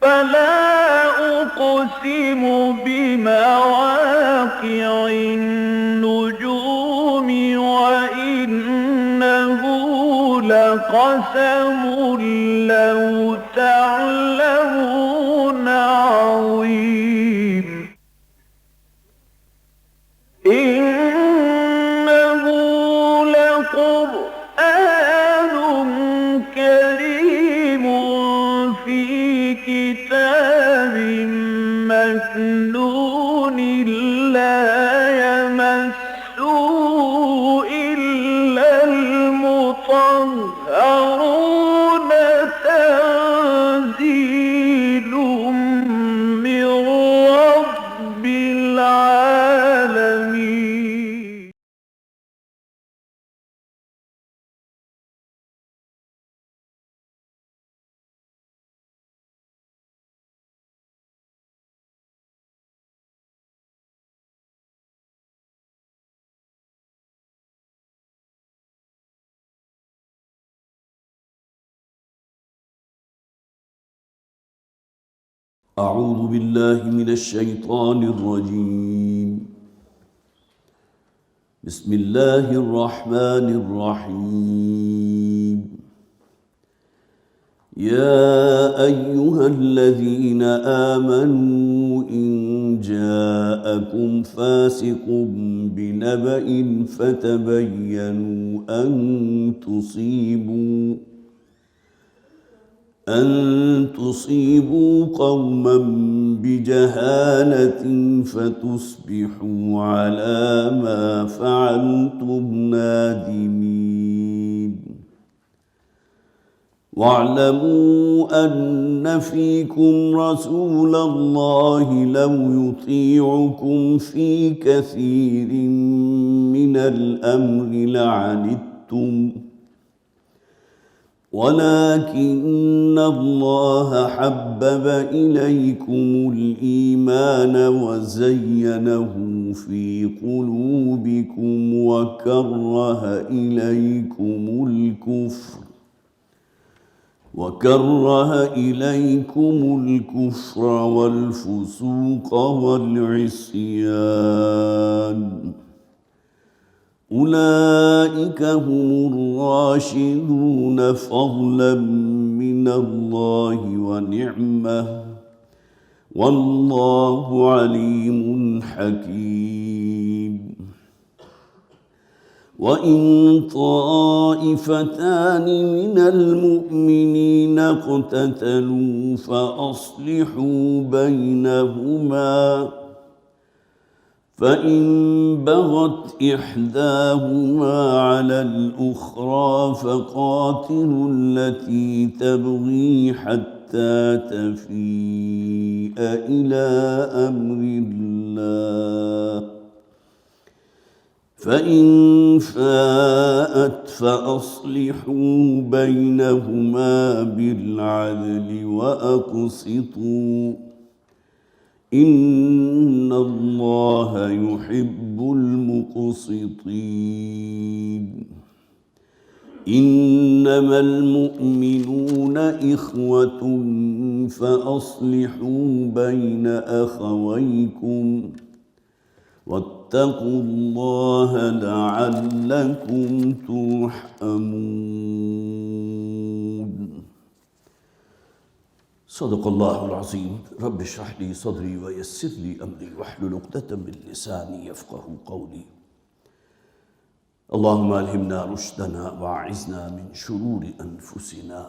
فلا أقسم بمواقع النجوم وإنه لقسم لو تعلمون عظيم إنه لقرآن كريم في كتاب مكنون لا يمسه إلا المطهرون تنزيل من رب العالمين. أعوذ بالله من الشيطان الرجيم. بسم الله الرحمن الرحيم. يا أيها الذين آمنوا إن جاءكم فاسق بنبأ فتبينوا أن تصيبوا قوما بجهالة فتصبحوا على ما فعلتم نادمين. واعلموا أن فيكم رسول الله لو يطيعكم في كثير من الأمر لعنتم ولكن الله حبب إليكم الإيمان وزينه في قلوبكم وكره إليكم الكفر والفسوق والعصيان. أولئك هم الراشدون فضلا من الله ونعمة والله عليم حكيم. وإن طائفتان من المؤمنين اقتتلوا فأصلحوا بينهما فإن بغت إحداهما على الأخرى فقاتلوا التي تبغي حتى تفيء إلى أمر الله فإن فاءت فأصلحوا بينهما بالعدل وأقسطوا إن الله يحب المقسطين. إنما المؤمنون إخوة فأصلحوا بين أخويكم واتقوا الله لعلكم ترحمون. صدق الله العظيم. رب اشرح لي صدري ويسر لي أمري واحلل عقدة من لساني يفقهوا قولي. اللهم ألهمنا رشدنا وأعذنا من شرور أنفسنا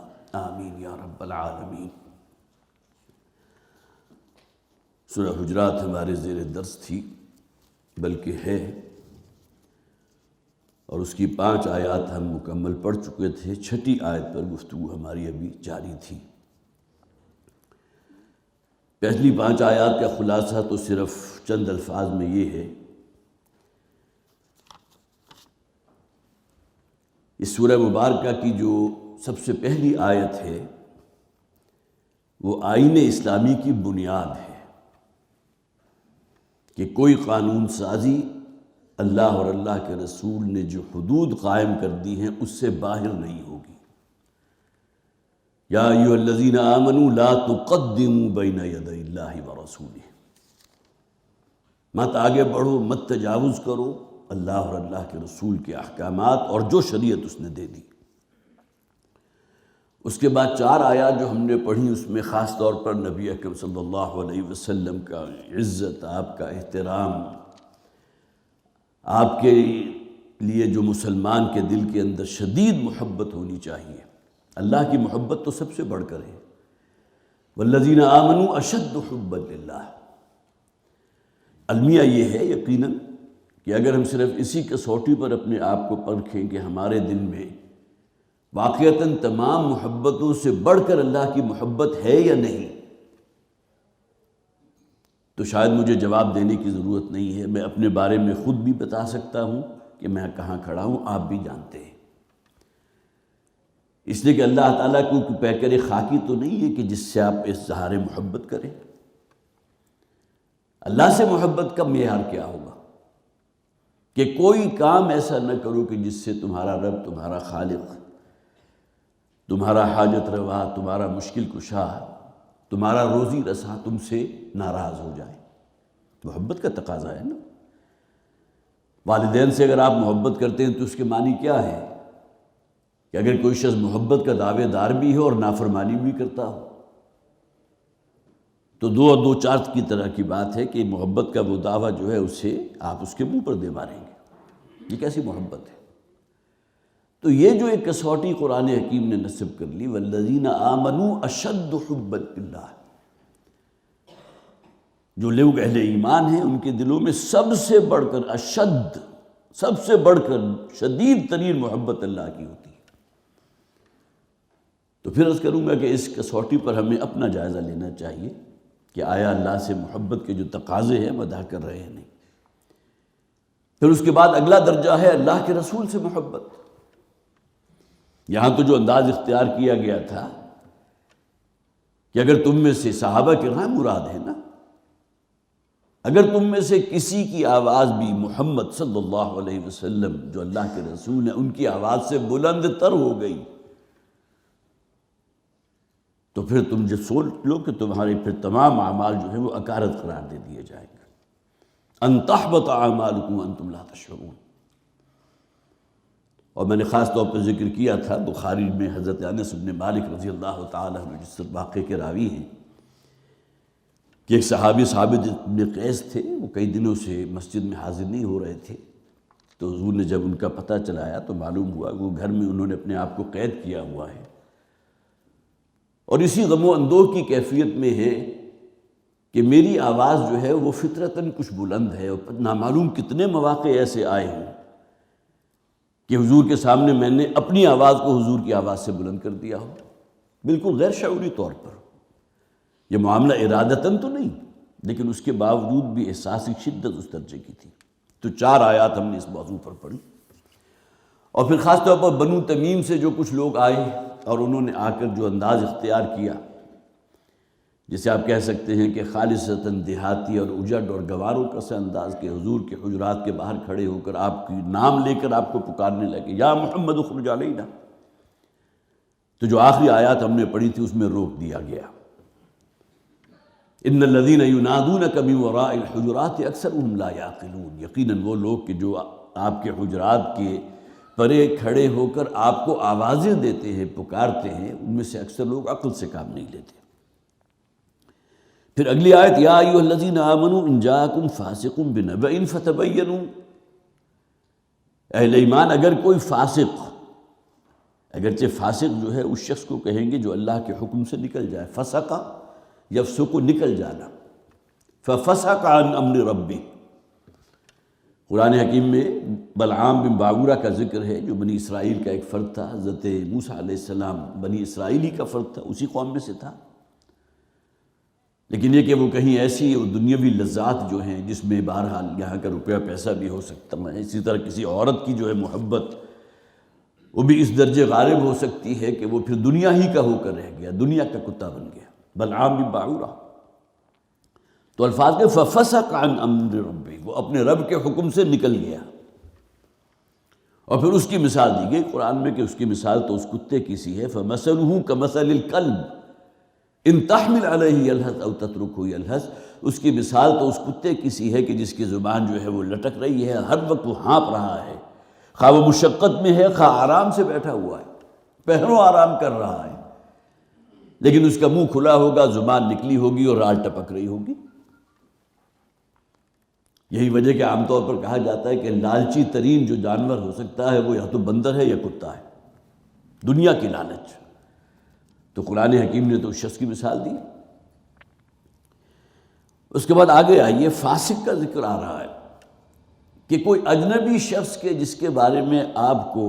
آمین یا رب العالمین. سورہ حجرات ہمارے زیر درس تھی، بلکہ ہے، اور اس کی 5 آیات ہم مکمل پڑھ چکے تھے. 6ٹھی آیت پر گفتگو ہماری ابھی جاری تھی. پہلی 5 آیات کا خلاصہ تو صرف چند الفاظ میں یہ ہے. اس سورہ مبارکہ کی جو سب سے پہلی آیت ہے وہ آئین اسلامی کی بنیاد ہے کہ کوئی قانون سازی اللہ اور اللہ کے رسول نے جو حدود قائم کر دی ہیں اس سے باہر نہیں ہوگی. یا ایھا الذین آمنوا لا تقدموا بین یدی اللہ ورسولہ، مت آگے بڑھو، مت تجاوز کرو اللہ اور اللہ کے رسول کے احکامات اور جو شریعت اس نے دے دی۔ اس کے بعد 4 آیات جو ہم نے پڑھی، اس میں خاص طور پر نبی اکرم صلی اللہ علیہ وسلم کا عزت، آپ کا احترام، آپ کے لیے جو مسلمان کے دل کے اندر شدید محبت ہونی چاہیے، اللہ کی محبت تو سب سے بڑھ کر ہے، والذین آمنوا اشد حبا للہ۔ المیہ یہ ہے یقیناً کہ اگر ہم صرف اسی کسوٹی پر اپنے آپ کو پرکھیں کہ ہمارے دل میں واقعتاً تمام محبتوں سے بڑھ کر اللہ کی محبت ہے یا نہیں، تو شاید مجھے جواب دینے کی ضرورت نہیں ہے۔ میں اپنے بارے میں خود بھی بتا سکتا ہوں کہ میں کہاں کھڑا ہوں، آپ بھی جانتے ہیں، اس لیے کہ اللہ تعالیٰ کو پیکر خاکی تو نہیں ہے کہ جس سے آپ اظہار محبت کریں۔ اللہ سے محبت کا معیار کیا ہوگا کہ کوئی کام ایسا نہ کرو کہ جس سے تمہارا رب، تمہارا خالق، تمہارا حاجت روا، تمہارا مشکل کشا، تمہارا روزی رساں تم سے ناراض ہو جائے۔ محبت کا تقاضا ہے نا۔ والدین سے اگر آپ محبت کرتے ہیں تو اس کے معنی کیا ہے کہ اگر کوئی شخص محبت کا دعوے دار بھی ہے اور نافرمانی بھی کرتا ہو تو 2 اور 2 4 کی طرح کی بات ہے کہ محبت کا وہ دعویٰ جو ہے اسے آپ اس کے منہ پر دے ماریں گے۔ یہ کیسی محبت ہے؟ تو یہ جو ایک کسوٹی قرآن حکیم نے نصب کر لی، والذین آمنوا اشد حبا للہ، جو لوگ اہل ایمان ہیں ان کے دلوں میں سب سے بڑھ کر اشد، سب سے بڑھ کر شدید ترین محبت اللہ کی ہوتی ہے۔ تو پھر عرض کروں گا کہ اس کسوٹی پر ہمیں اپنا جائزہ لینا چاہیے کہ آیا اللہ سے محبت کے جو تقاضے ہیں ہم ادا کر رہے ہیں نہیں۔ پھر اس کے بعد اگلا درجہ ہے اللہ کے رسول سے محبت۔ یہاں تو جو انداز اختیار کیا گیا تھا کہ اگر تم میں سے صحابہ کرام مراد ہے نا، اگر تم میں سے کسی کی آواز بھی محمد صلی اللہ علیہ وسلم جو اللہ کے رسول ہیں ان کی آواز سے بلند تر ہو گئی تو پھر تم جو سوچ لو کہ تمہارے پھر تمام اعمال جو ہیں وہ اکارت قرار دے دیے جائیں گے۔ ان تحبط اعمالکم وانتم لا تشعرون۔ اور میں نے خاص طور پر ذکر کیا تھا بخاری میں حضرت انس بن مالک رضی اللہ تعالیٰ عنہ جس واقعے کے راوی ہیں کہ ایک صحابی ثابت بن قیس تھے، وہ کئی دنوں سے مسجد میں حاضر نہیں ہو رہے تھے، تو حضور نے جب ان کا پتہ چلایا تو معلوم ہوا کہ وہ گھر میں انہوں نے اپنے آپ کو قید کیا ہوا ہے اور اسی غم و اندوہ کی کیفیت میں ہے کہ میری آواز جو ہے وہ فطرتاً کچھ بلند ہے، اور نامعلوم کتنے مواقع ایسے آئے ہیں کہ حضور کے سامنے میں نے اپنی آواز کو حضور کی آواز سے بلند کر دیا ہو، بالکل غیر شعوری طور پر۔ یہ معاملہ ارادتاً تو نہیں، لیکن اس کے باوجود بھی احساسی شدت اس درجے کی تھی۔ تو 4 آیات ہم نے اس موضوع پر پڑھی، اور پھر خاص طور پر بنو تمیم سے جو کچھ لوگ آئے اور انہوں نے آ کر جو انداز اختیار کیا، جسے آپ کہہ سکتے ہیں کہ خالصتاً دیہاتی اور اجڑ اور گواروں کا سا انداز کے حضور کے حجرات کے باہر کھڑے ہو کر آپ کی نام لے کر آپ کو پکارنے لگے، یا محمد اخرج علینا۔ تو جو آخری آیات ہم نے پڑھی تھی اس میں روک دیا گیا، ان الذین ینادونک من وراء الحجرات اکثرهم لا یعقلون۔ یقیناً وہ لوگ کہ جو آپ کے حجرات کے پرے کھڑے ہو کر آپ کو آوازیں دیتے ہیں، پکارتے ہیں، ان میں سے اکثر لوگ عقل سے کام نہیں لیتے۔ پھر اگلی آیت، یا ایھا الذین آمنوا ان جاءکم فاسق بنبأ فتبینوا۔ اہل ایمان اگر کوئی فاسق، اگرچہ فاسق جو ہے اس شخص کو کہیں گے جو اللہ کے حکم سے نکل جائے، فسق یفسق نکل جانا، ففسق عن امر ربہ۔ قرآن حکیم میں بلعام بن باعورہ کا ذکر ہے جو بنی اسرائیل کا ایک فرد تھا، حضرت موسیٰ علیہ السلام بنی اسرائیلی کا فرد تھا، اسی قوم میں سے تھا، لیکن یہ کہ وہ کہیں ایسی دنیاوی لذات جو ہیں جس میں بہرحال یہاں کا روپیہ پیسہ بھی ہو سکتا ہے، اسی طرح کسی عورت کی جو ہے محبت وہ بھی اس درجے غالب ہو سکتی ہے کہ وہ پھر دنیا ہی کا ہو کر رہ گیا، دنیا کا کتا بن گیا، بلعام بن باعورہ۔ تو الفاظ کے ففسق عن امر ربہ، وہ اپنے رب کے حکم سے نکل گیا، اور پھر اس کی مثال دی گئی قرآن میں کہ اس کی مثال تو اس کتے کی سی ہے، فَمَثَلُهُ كَمَثَلِ الْكَلْبِ إِن تَحْمِلْ عَلَيْهِ يَلْهَثْ أَوْ تَتْرُكْهُ يَلْهَثْ، اس کی مثال تو اس کتے کی سی ہے کہ جس کی زبان جو ہے وہ لٹک رہی ہے، ہر وقت وہ ہانپ رہا ہے، خواہ وہ مشقت میں ہے خواہ آرام سے بیٹھا ہوا ہے، پہروں آرام کر رہا ہے، لیکن اس کا منہ کھلا ہوگا، زبان نکلی ہوگی اور رال ٹپک رہی ہوگی۔ یہی وجہ کہ عام طور پر کہا جاتا ہے کہ لالچی ترین جو جانور ہو سکتا ہے وہ یا تو بندر ہے یا کتا ہے، دنیا کی لالچ۔ تو قرآن حکیم نے تو اس شخص کی مثال دی۔ اس کے بعد آگے آئیے، فاسق کا ذکر آ رہا ہے کہ کوئی اجنبی شخص کے جس کے بارے میں آپ کو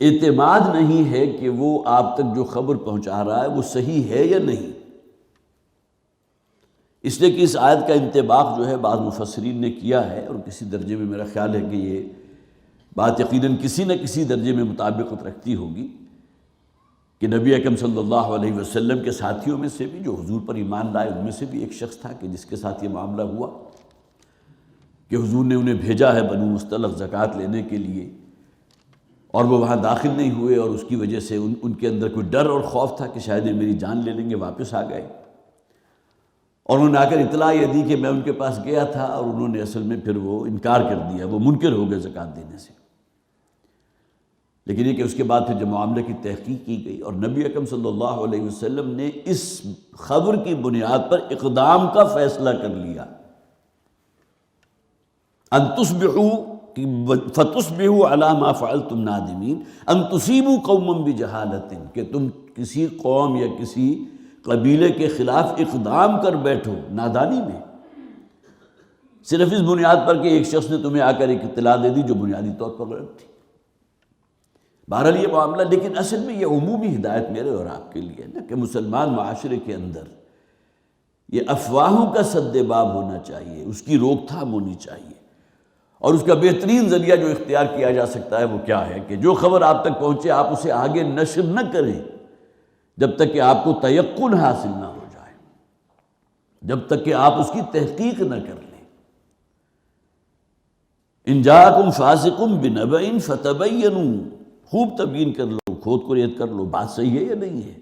اعتماد نہیں ہے کہ وہ آپ تک جو خبر پہنچا رہا ہے وہ صحیح ہے یا نہیں۔ اس لیے کہ اس آیت کا انطباق جو ہے بعض مفسرین نے کیا ہے، اور کسی درجے میں میرا خیال ہے کہ یہ بات یقیناً کسی نہ کسی درجے میں مطابقت رکھتی ہوگی کہ نبی اکرم صلی اللہ علیہ وسلم کے ساتھیوں میں سے بھی جو حضور پر ایمان لائے ان میں سے بھی ایک شخص تھا کہ جس کے ساتھ یہ معاملہ ہوا کہ حضور نے انہیں بھیجا ہے بنو مصطلق زکوٰۃ لینے کے لیے، اور وہ وہاں داخل نہیں ہوئے، اور اس کی وجہ سے ان کے اندر کوئی ڈر اور خوف تھا کہ شاید یہ میری جان لے لیں گے، واپس آ گئے، اور انہوں نے آ کر اطلاع یہ دی کہ میں ان کے پاس گیا تھا، اور انہوں نے اصل میں پھر وہ انکار کر دیا، وہ منکر ہو گئے زکوٰۃ دینے سے۔ لیکن یہ کہ اس کے بعد پھر جب معاملے کی تحقیق کی گئی اور نبی اکرم صلی اللہ علیہ وسلم نے اس خبر کی بنیاد پر اقدام کا فیصلہ کر لیا، ان تصبحوا فتصبحوا علی ما فعلتم نادمین، ان تصیبوا قوما بجہالۃ، کہ تم کسی قوم یا کسی قبیلے کے خلاف اقدام کر بیٹھو نادانی میں، صرف اس بنیاد پر کہ ایک شخص نے تمہیں آ کر ایک اطلاع دے دی جو بنیادی طور پر غلط تھی۔ بہرحال یہ معاملہ، لیکن اصل میں یہ عمومی ہدایت میرے اور آپ کے لیے نا کہ مسلمان معاشرے کے اندر یہ افواہوں کا سد باب ہونا چاہیے، اس کی روک تھام ہونی چاہیے، اور اس کا بہترین ذریعہ جو اختیار کیا جا سکتا ہے وہ کیا ہے کہ جو خبر آپ تک پہنچے آپ اسے آگے نشر نہ کریں جب تک کہ آپ کو تیقن حاصل نہ ہو جائے، جب تک کہ آپ اس کی تحقیق نہ کر لیں۔ ان جاءکم فاسق بنبأ فتبینوا، خوب تبیین کر لو، کھود کو ریت کر لو، بات صحیح ہے یا نہیں ہے۔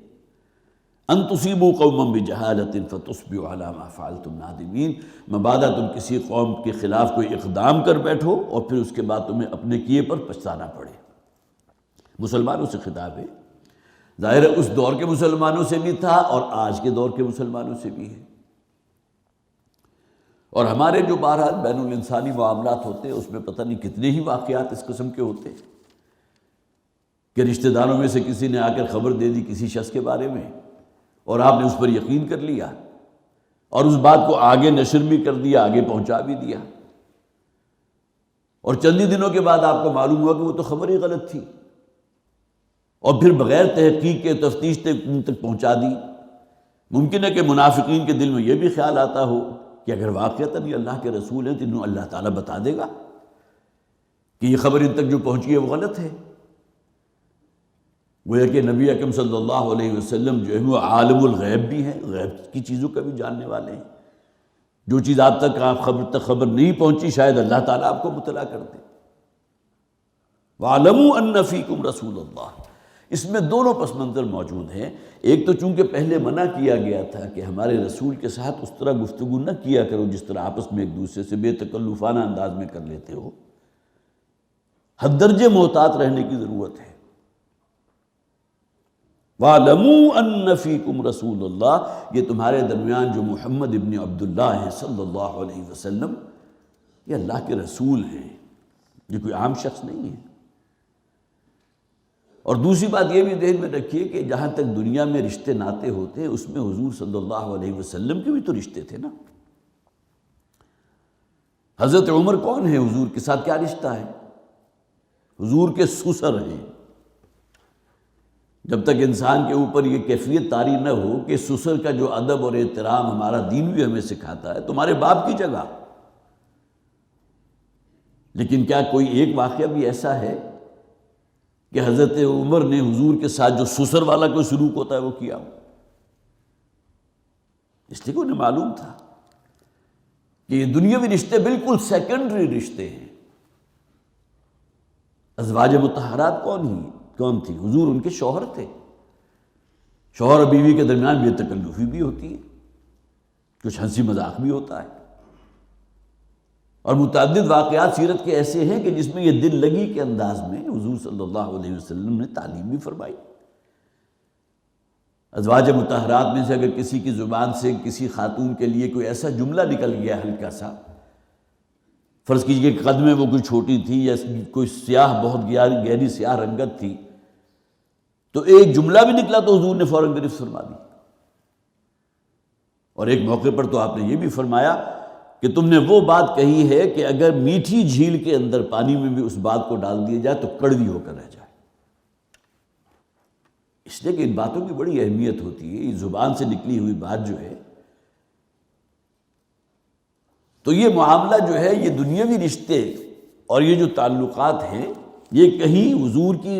ان تصیبوا قوما بجہالۃ فتصبحوا علی ما فعلتم نادمین، مبادا تم کسی قوم کے خلاف کوئی اقدام کر بیٹھو اور پھر اس کے بعد تمہیں اپنے کیے پر پچھتانا پڑے۔ مسلمانوں سے خطاب ہے، ظاہر ہے اس دور کے مسلمانوں سے بھی تھا اور آج کے دور کے مسلمانوں سے بھی ہے، اور ہمارے جو بہرحال بین الانسانی معاملات ہوتے ہیں اس میں پتہ نہیں کتنے ہی واقعات اس قسم کے ہوتے ہیں کہ رشتہ داروں میں سے کسی نے آ کر خبر دے دی کسی شخص کے بارے میں اور آپ نے اس پر یقین کر لیا اور اس بات کو آگے نشر بھی کر دیا، آگے پہنچا بھی دیا، اور چند ہی دنوں کے بعد آپ کو معلوم ہوا کہ وہ تو خبر ہی غلط تھی، اور پھر بغیر تحقیق کے تفتیش تک پہنچا دی۔ ممکن ہے کہ منافقین کے دل میں یہ بھی خیال آتا ہو کہ اگر واقعتاً یہ اللہ کے رسول ہیں تو انہوں اللہ تعالیٰ بتا دے گا کہ یہ خبر ان تک جو پہنچی ہے وہ غلط ہے۔ گویا کہ نبی اکرم صلی اللہ علیہ وسلم جو ہے وہ عالم الغیب بھی ہیں، غیب کی چیزوں کا بھی جاننے والے ہیں، جو چیز آپ تک خبر نہیں پہنچی شاید اللہ تعالیٰ آپ کو مطلع کر دے۔ وَاعْلَمُوا أَنَّ فِيكُمْ رَسُولَ اللَّهِ، اس میں دونوں پس منظر موجود ہیں۔ ایک تو چونکہ پہلے منع کیا گیا تھا کہ ہمارے رسول کے ساتھ اس طرح گفتگو نہ کیا کرو جس طرح آپس میں ایک دوسرے سے بے تکلفانہ انداز میں کر لیتے ہو، حد درجے محتاط رہنے کی ضرورت ہے۔ وَاعْلَمُوا أَنَّ فِيكُمْ رَسُولَ اللَّهِ، یہ تمہارے درمیان جو محمد ابن عبداللہ ہے صلی اللہ علیہ وسلم، یہ اللہ کے رسول ہیں، یہ کوئی عام شخص نہیں ہے۔ اور دوسری بات یہ بھی ذہن میں رکھیے کہ جہاں تک دنیا میں رشتے ناتے ہوتے ہیں اس میں حضور صلی اللہ علیہ وسلم کے بھی تو رشتے تھے نا۔ حضرت عمر کون ہے؟ حضور کے ساتھ کیا رشتہ ہے؟ حضور کے سسر ہیں۔ جب تک انسان کے اوپر یہ کیفیت طاری نہ ہو کہ سسر کا جو ادب اور احترام ہمارا دین بھی ہمیں سکھاتا ہے، تمہارے باپ کی جگہ۔ لیکن کیا کوئی ایک واقعہ بھی ایسا ہے کہ حضرت عمر نے حضور کے ساتھ جو سسر والا کوئی سلوک ہوتا ہے وہ کیا؟ اس لیے کہ انہیں معلوم تھا کہ یہ دنیاوی رشتے بالکل سیکنڈری رشتے ہیں، ازواج مطہرات کون تھی؟ حضور ان کے شوہر تھے۔ شوہر اور بیوی کے درمیان بے تکلفی بھی ہوتی ہے، کچھ ہنسی مذاق بھی ہوتا ہے، اور متعدد واقعات سیرت کے ایسے ہیں کہ جس میں یہ دل لگی کے انداز میں حضور صلی اللہ علیہ وسلم نے تعلیم بھی فرمائی۔ ازواج مطہرات میں سے اگر کسی کی زبان سے کسی خاتون کے لیے کوئی ایسا جملہ نکل گیا ہلکا سا، فرض کیجئے کہ قد میں وہ کوئی چھوٹی تھی یا کوئی سیاہ بہت گہری سیاہ رنگت تھی، تو ایک جملہ بھی نکلا تو حضور نے فوراً گرفت فرما دی۔ اور ایک موقع پر تو آپ نے یہ بھی فرمایا کہ تم نے وہ بات کہی ہے کہ اگر میٹھی جھیل کے اندر پانی میں بھی اس بات کو ڈال دیا جائے تو کڑوی ہو کر رہ جائے۔ اس لیے کہ ان باتوں کی بڑی اہمیت ہوتی ہے، اس زبان سے نکلی ہوئی بات جو ہے، تو یہ معاملہ جو ہے، یہ دنیاوی رشتے اور یہ جو تعلقات ہیں، یہ کہیں حضور کی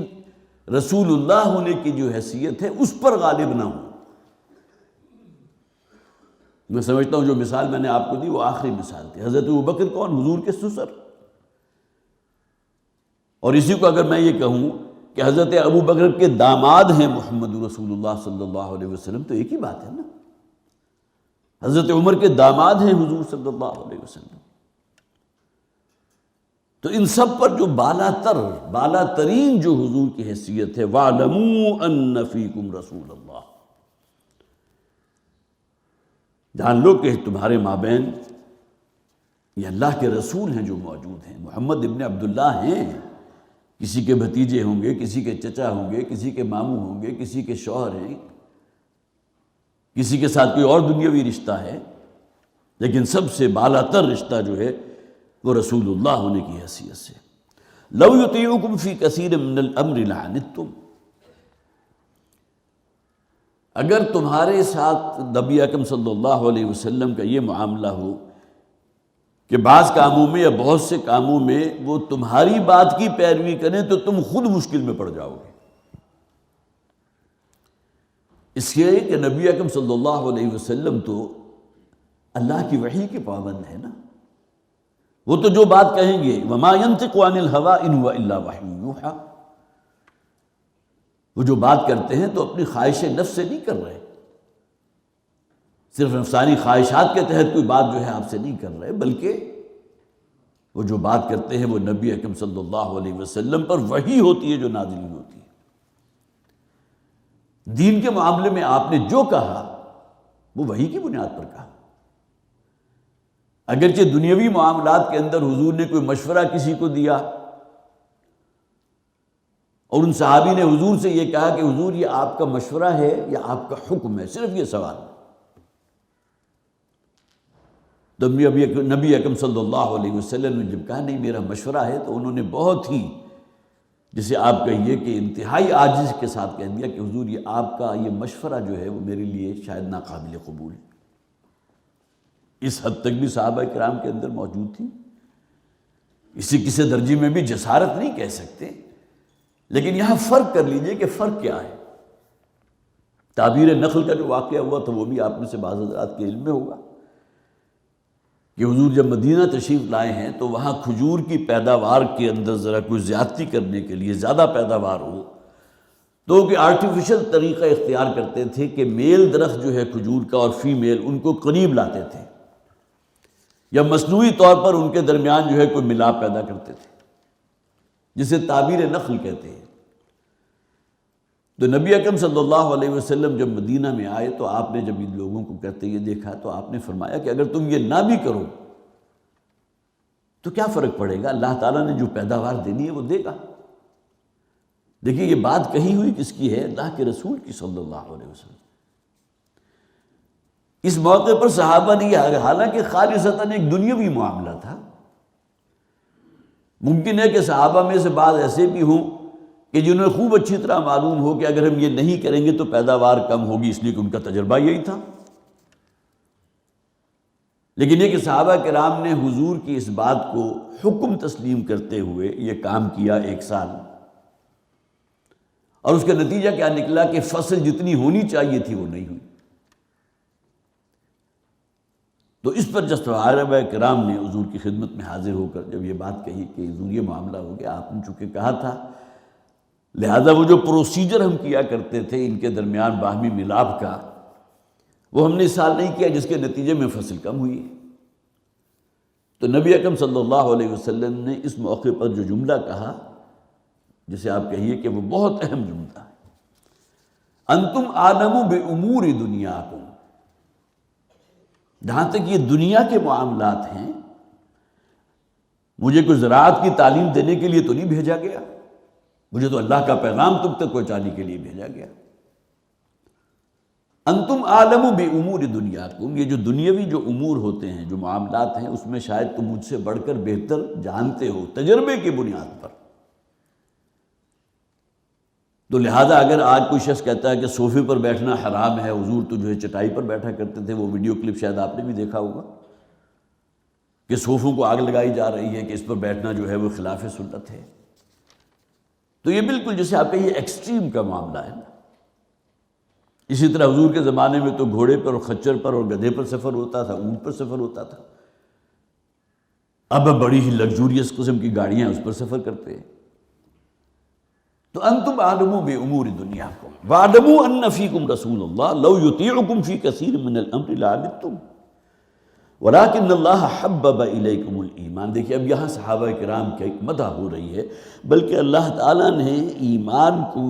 رسول اللہ ہونے کی جو حیثیت ہے اس پر غالب نہ ہو۔ میں سمجھتا ہوں جو مثال میں نے آپ کو دی وہ آخری مثال تھی۔ حضرت ابوبکر کون؟ حضور کے سسر۔ اور اسی کو اگر میں یہ کہوں کہ حضرت ابوبکر کے داماد ہیں محمد رسول اللہ صلی اللہ علیہ وسلم، تو ایک ہی بات ہے نا۔ حضرت عمر کے داماد ہیں حضور صلی اللہ علیہ وسلم۔ تو ان سب پر جو بالا ترین جو حضور کی حیثیت ہے، وَاعْلَمُوا أَنَّ فِيكُمْ رَسُولَ اللَّهِ، جان لو کہ تمہارے مابین یہ اللہ کے رسول ہیں جو موجود ہیں، محمد ابن عبداللہ ہیں، کسی کے بھتیجے ہوں گے، کسی کے چچا ہوں گے، کسی کے ماموں ہوں گے، کسی کے شوہر ہیں، کسی کے ساتھ کوئی اور دنیاوی رشتہ ہے، لیکن سب سے بالا تر رشتہ جو ہے وہ رسول اللہ ہونے کی حیثیت سے۔ لَوْ يُطِيعُكُمْ فِي كَثِيرٍ مِّنَ الْأَمْرِ لَعَنِتُّمْ، اگر تمہارے ساتھ نبی اکرم صلی اللہ علیہ وسلم کا یہ معاملہ ہو کہ بعض کاموں میں یا بہت سے کاموں میں وہ تمہاری بات کی پیروی کریں تو تم خود مشکل میں پڑ جاؤ گے۔ اس لیے کہ نبی اکرم صلی اللہ علیہ وسلم تو اللہ کی وحی کے پابند ہے نا، وہ تو جو بات کہیں گے وَمَا يَنطِقُ عَنِ الْهَوَىٰ إِنْ هُوَ إِلَّا وَحْيٌ يُوحَىٰ، وہ جو بات کرتے ہیں تو اپنی خواہش نفس سے نہیں کر رہے، صرف نفسانی خواہشات کے تحت کوئی بات جو ہے آپ سے نہیں کر رہے، بلکہ وہ جو بات کرتے ہیں وہ نبی اکرم صلی اللہ علیہ وسلم پر وحی ہوتی ہے جو نازل ہوتی ہے۔ دین کے معاملے میں آپ نے جو کہا وہ وحی کی بنیاد پر کہا۔ اگرچہ دنیاوی معاملات کے اندر حضور نے کوئی مشورہ کسی کو دیا اور ان صحابی نے حضور سے یہ کہا کہ حضور یہ آپ کا مشورہ ہے یا آپ کا حکم ہے، صرف یہ سوال، تو نبی اکرم صلی اللہ علیہ وسلم نے جب کہا نہیں میرا مشورہ ہے، تو انہوں نے بہت ہی، جسے آپ کہیے کہ انتہائی عاجز کے ساتھ کہہ دیا کہ حضور یہ آپ کا یہ مشورہ جو ہے وہ میرے لیے شاید ناقابل قبول ہے۔ اس حد تک بھی صحابہ کرام کے اندر موجود تھی۔ کسی درجے میں بھی جسارت نہیں کہہ سکتے، لیکن یہاں فرق کر لیجئے کہ فرق کیا ہے۔ تعبیر نخل کا جو واقعہ ہوا تھا وہ بھی آپ میں سے بعض حضرات کے علم میں ہوگا کہ حضور جب مدینہ تشریف لائے ہیں تو وہاں کھجور کی پیداوار کے اندر ذرا کوئی زیادتی کرنے کے لیے، زیادہ پیداوار ہو، تو کہ آرٹیفیشل طریقہ اختیار کرتے تھے کہ میل درخت جو ہے کھجور کا اور فیمیل ان کو قریب لاتے تھے، یا مصنوعی طور پر ان کے درمیان جو ہے کوئی ملاپ پیدا کرتے تھے، جسے تعبیر نخل کہتے ہیں۔ تو نبی اکرم صلی اللہ علیہ وسلم جب مدینہ میں آئے تو آپ نے جب ان لوگوں کو کرتے یہ دیکھا تو آپ نے فرمایا کہ اگر تم یہ نہ بھی کرو تو کیا فرق پڑے گا، اللہ تعالیٰ نے جو پیداوار دینی ہے وہ دے گا۔ دیکھیے یہ بات کہی ہوئی کس کی ہے؟ اللہ کے رسول کی صلی اللہ علیہ وسلم۔ اس موقع پر صحابہ نے، حالانکہ خالصتاً ایک دنیاوی معاملہ تھا، ممکن ہے کہ صحابہ میں سے بعض ایسے بھی ہوں کہ جنہیں خوب اچھی طرح معلوم ہو کہ اگر ہم یہ نہیں کریں گے تو پیداوار کم ہوگی، اس لیے کہ ان کا تجربہ یہی تھا، لیکن یہ کہ صحابہ کرام نے حضور کی اس بات کو حکم تسلیم کرتے ہوئے یہ کام کیا 1 سال، اور اس کا نتیجہ کیا نکلا کہ فصل جتنی ہونی چاہیے تھی وہ نہیں ہوئی۔ تو اس پر جب صحابہ کرام نے حضور کی خدمت میں حاضر ہو کر جب یہ بات کہی کہ حضور یہ معاملہ ہو گیا، آپ نے چونکہ کہا تھا، لہذا وہ جو پروسیجر ہم کیا کرتے تھے ان کے درمیان باہمی ملاپ کا، وہ ہم نے اس سال نہیں کیا، جس کے نتیجے میں فصل کم ہوئی۔ تو نبی اکرم صلی اللہ علیہ وسلم نے اس موقع پر جو جملہ کہا، جسے آپ کہیے کہ وہ بہت اہم جملہ ہے، انتم عالم بامور دنیاکم، جہاں تک یہ دنیا کے معاملات ہیں، مجھے کوئی زراعت کی تعلیم دینے کے لیے تو نہیں بھیجا گیا، مجھے تو اللہ کا پیغام تم تک پہنچانے کے لیے بھیجا گیا۔ انتم عالم بامور دنیاکم، یہ جو دنیاوی جو امور ہوتے ہیں، جو معاملات ہیں، اس میں شاید تم مجھ سے بڑھ کر بہتر جانتے ہو تجربے کی بنیاد پر۔ تو لہٰذا اگر آج کوئی شخص کہتا ہے کہ صوفے پر بیٹھنا حرام ہے، حضور تو جو ہے چٹائی پر بیٹھا کرتے تھے، وہ ویڈیو کلپ شاید آپ نے بھی دیکھا ہوگا کہ صوفوں کو آگ لگائی جا رہی ہے کہ اس پر بیٹھنا جو ہے وہ خلاف سنت ہے، تو یہ بالکل جیسے آپ کہیے ایکسٹریم کا معاملہ ہے نا۔ اسی طرح حضور کے زمانے میں تو گھوڑے پر اور خچر پر اور گدھے پر سفر ہوتا تھا، اونٹ پر سفر ہوتا تھا، اب بڑی ہی لگزوریس قسم کی گاڑیاں اس پر سفر کرتے ہیں۔ تو انتم عالم بامور دنیاکم واعلموا ان فیکم رسول اللہ لو یطیعکم فی کثیر من الامر لعنتم ولکن اللہ حبب الیکم الایمان۔ دیکھیے اب یہاں صحابہ کرام کی مدح ہو رہی ہے، بلکہ اللہ تعالیٰ نے ایمان کو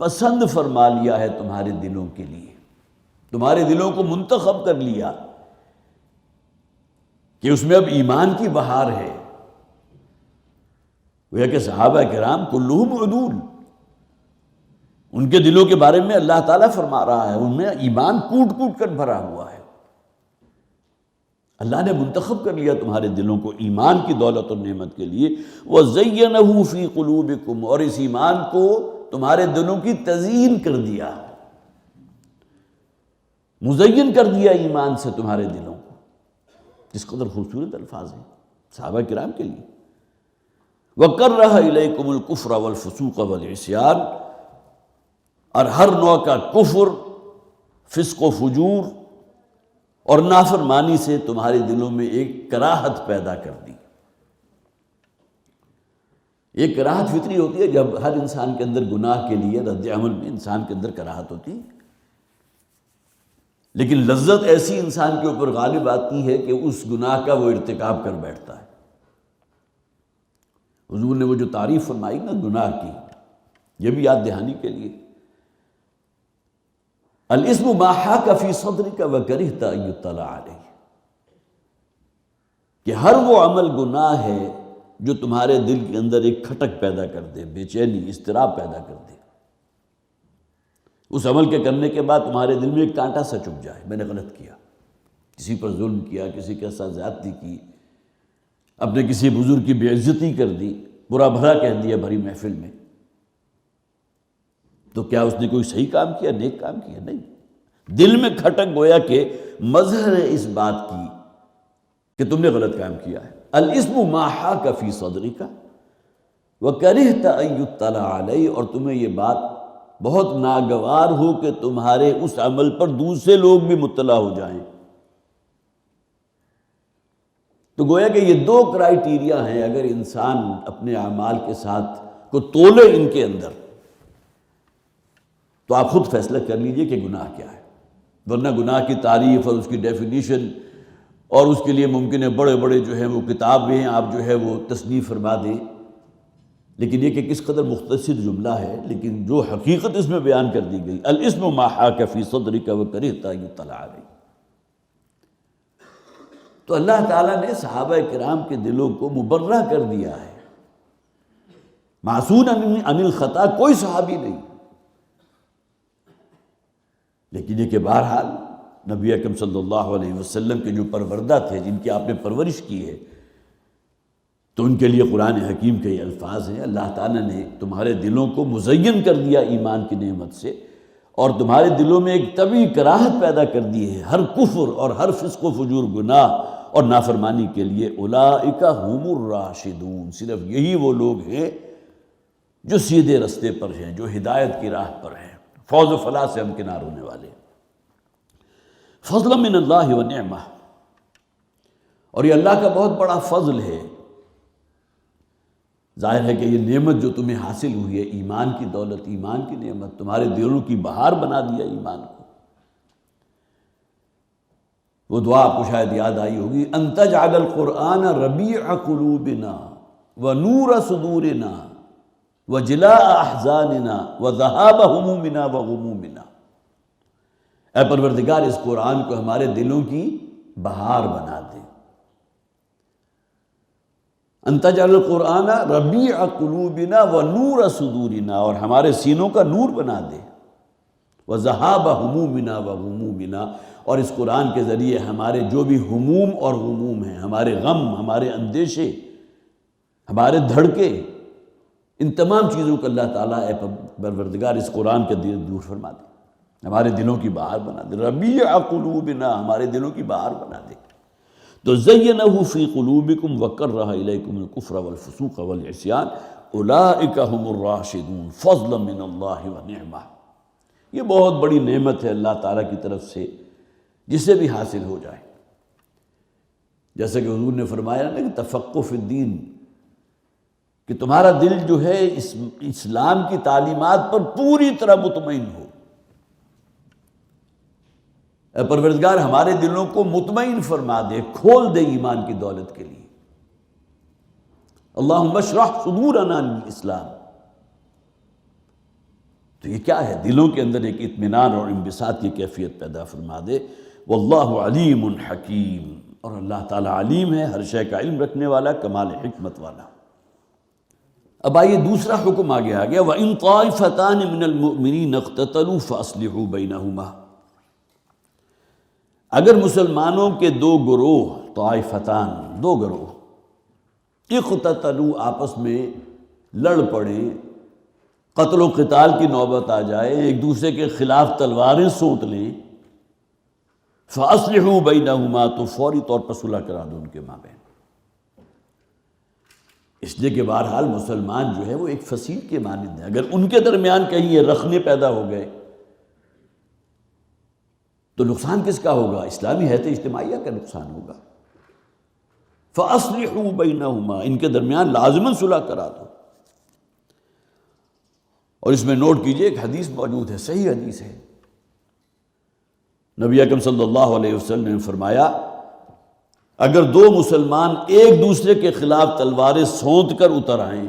پسند فرما لیا ہے تمہارے دلوں کے لیے، تمہارے دلوں کو منتخب کر لیا کہ اس میں اب ایمان کی بہار ہے۔ وہ کہ صحابہ کرام کلہم عدول، ان کے دلوں کے بارے میں اللہ تعالیٰ فرما رہا ہے ان میں ایمان کوٹ کوٹ کر بھرا ہوا ہے۔ اللہ نے منتخب کر لیا تمہارے دلوں کو ایمان کی دولت اور نعمت کے لیے، وَزَيَّنَهُ فِي قُلُوبِكُمْ، اور اس ایمان کو تمہارے دلوں کی تزیین کر دیا، مزین کر دیا ایمان سے تمہارے دلوں کو۔ کس قدر خوبصورت الفاظ ہیں صحابہ کرام کے لیے۔ وَكَرَّهَ إِلَيْكُمُ الْكُفْرَ وَالْفُسُوقَ وَالْعِصْيَانَ، اور ہر نوع کا کفر، فسق و فجور اور نافرمانی سے تمہارے دلوں میں ایک کراہت پیدا کر دی۔ ایک کراہت فطری ہوتی ہے، جب ہر انسان کے اندر گناہ کے لیے رد عمل میں انسان کے اندر کراہت ہوتی ہے، لیکن لذت ایسی انسان کے اوپر غالب آتی ہے کہ اس گناہ کا وہ ارتکاب کر بیٹھتا ہے۔ حضور نے وہ جو تعریف فرمائی نا گناہ کی، یہ بھی یاد دہانی کے لیے، الاسم ما حاک فی صدرک وکرہت ان یطلع علیہ، کہ ہر وہ عمل گناہ ہے جو تمہارے دل کے اندر ایک کھٹک پیدا کر دے، بے چینی، اضطراب پیدا کر دے، اس عمل کے کرنے کے بعد تمہارے دل میں ایک کانٹا سا چبھ جائے، میں نے غلط کیا، کسی پر ظلم کیا، کسی کے ساتھ زیادتی کی، اپنے کسی بزرگ کی بے عزتی کر دی، برا بھلا کہہ دیا بھری محفل میں، تو کیا اس نے کوئی صحیح کام کیا، نیک کام کیا؟ نہیں، دل میں کھٹک گویا کہ مظہر ہے اس بات کی کہ تم نے غلط کام کیا ہے۔ الاسم ما حاک فی صدرک وکرہت ان یطلع علیہ، اور تمہیں یہ بات بہت ناگوار ہو کہ تمہارے اس عمل پر دوسرے لوگ بھی مطلع ہو جائیں۔ تو گویا کہ یہ دو کرائیٹیریا ہیں، اگر انسان اپنے اعمال کے ساتھ کو تولے ان کے اندر، تو آپ خود فیصلہ کر لیجئے کہ گناہ کیا ہے، ورنہ گناہ کی تعریف اور اس کی ڈیفینیشن اور اس کے لیے ممکن ہے بڑے بڑے جو ہیں وہ کتابیں آپ جو ہے وہ تصنیف فرما دیں، لیکن یہ کہ کس قدر مختصر جملہ ہے، لیکن جو حقیقت اس میں بیان کر دی گئی، الاسم ما حاک فی صدرک وکرہت ان یطلع علیہ۔ تو اللہ تعالیٰ نے صحابہ کرام کے دلوں کو مبرہ کر دیا ہے، معصوم عن الخطا کوئی صحابی نہیں، لیکن یہ کہ بہرحال نبی اکرم صلی اللہ علیہ وسلم کے جو پروردہ تھے، جن کی آپ نے پرورش کی ہے، تو ان کے لیے قرآن حکیم کے یہ الفاظ ہیں، اللہ تعالیٰ نے تمہارے دلوں کو مزین کر دیا ایمان کی نعمت سے، اور تمہارے دلوں میں ایک طبعی کراہت پیدا کر دی ہے ہر کفر اور ہر فسق و فجور، گناہ اور نافرمانی کے لیے۔ اولئک هم الراشدون، صرف یہی وہ لوگ ہیں جو سیدھے رستے پر ہیں، جو ہدایت کی راہ پر ہیں، فوز و فلاح سے ہمکنار ہونے والے۔ فضلا من اللہ و نعمہ، اور یہ اللہ کا بہت بڑا فضل ہے۔ ظاہر ہے کہ یہ نعمت جو تمہیں حاصل ہوئی ہے، ایمان کی دولت، ایمان کی نعمت، تمہارے دلوں کی بہار بنا دیا ایمان کو۔ وہ دعا آپ کو شاید یاد آئی ہوگی، ان تجعل القرآن ربیع قلوبنا ونور صدورنا وجلاء احزاننا وذہاب ہمومنا وغمومنا۔ اے پروردگار، اس قرآن کو ہمارے دلوں کی بہار بنا دے۔ ان تجعل القرآن ربیع قلوبنا ونور صدورنا، اور ہمارے سینوں کا نور بنا دے، وذہاب ہمومنا وغمومنا، اور اس قرآن کے ذریعے ہمارے جو بھی ہموم اور غموم ہیں، ہمارے غم، ہمارے اندیشے، ہمارے دھڑکے، ان تمام چیزوں کو اللہ تعالیٰ اے پروردگار اس قرآن کے دور فرما دے، ہمارے دلوں کی بہار بنا دے۔ ربیع قلوبنا، ہمارے دلوں کی بہار بنا دے۔ تو زینہ فی قلوبکم وکرہ الیکم الکفر والفسوق والعصیان اولئک هم الراشدون فضلا من اللہ ونعمہ۔ یہ بہت بڑی نعمت ہے اللہ تعالیٰ کی طرف سے، جسے بھی حاصل ہو جائے۔ جیسا کہ حضور نے فرمایا نا کہ تفقہ فی الدین، کہ تمہارا دل جو ہے اسلام کی تعلیمات پر پوری طرح مطمئن ہو۔ اے پروردگار، ہمارے دلوں کو مطمئن فرما دے، کھول دے ایمان کی دولت کے لیے۔ اللہم اشرح صدورنا للاسلام۔ تو یہ کیا ہے؟ دلوں کے اندر ایک اطمینان اور انبساط کی کیفیت پیدا فرما دے۔ واللہ علیم حکیم، اور اللہ تعالیٰ علیم ہے، ہر شے کا علم رکھنے والا، کمال حکمت والا۔ اب آئیے دوسرا حکم آگے آ گیا، وَإِن طَائِفَتَانِ مِنَ الْمُؤْمِنِينَ اقْتَتَلُوا فَأَصْلِحُوا بَيْنَهُمَا۔ اگر مسلمانوں کے دو گروہ، طائفتان، دو گروہ، اقتتلوا، آپس میں لڑ پڑے، قتل و قتال کی نوبت آ جائے، ایک دوسرے کے خلاف تلواریں سونت لیں، فَأَصْلِحُوا بَيْنَهُمَا، تو فوری طور پر صلح کرا دو ان کے مابین۔ اس لیے کہ بہرحال مسلمان جو ہے وہ ایک فصیل کے مانند ہے، اگر ان کے درمیان کہیں یہ رخنے پیدا ہو گئے تو نقصان کس کا ہوگا؟ اسلامی حیثیت اجتماعیہ کا نقصان ہوگا۔ فَأَصْلِحُوا بَيْنَهُمَا، ان کے درمیان لازماً صلح کرا دو۔ اور اس میں نوٹ کیجئے ایک حدیث موجود ہے، صحیح حدیث ہے، نبی اکرم صلی اللہ علیہ وسلم نے فرمایا، اگر دو مسلمان ایک دوسرے کے خلاف تلواریں سونت کر اتر آئیں،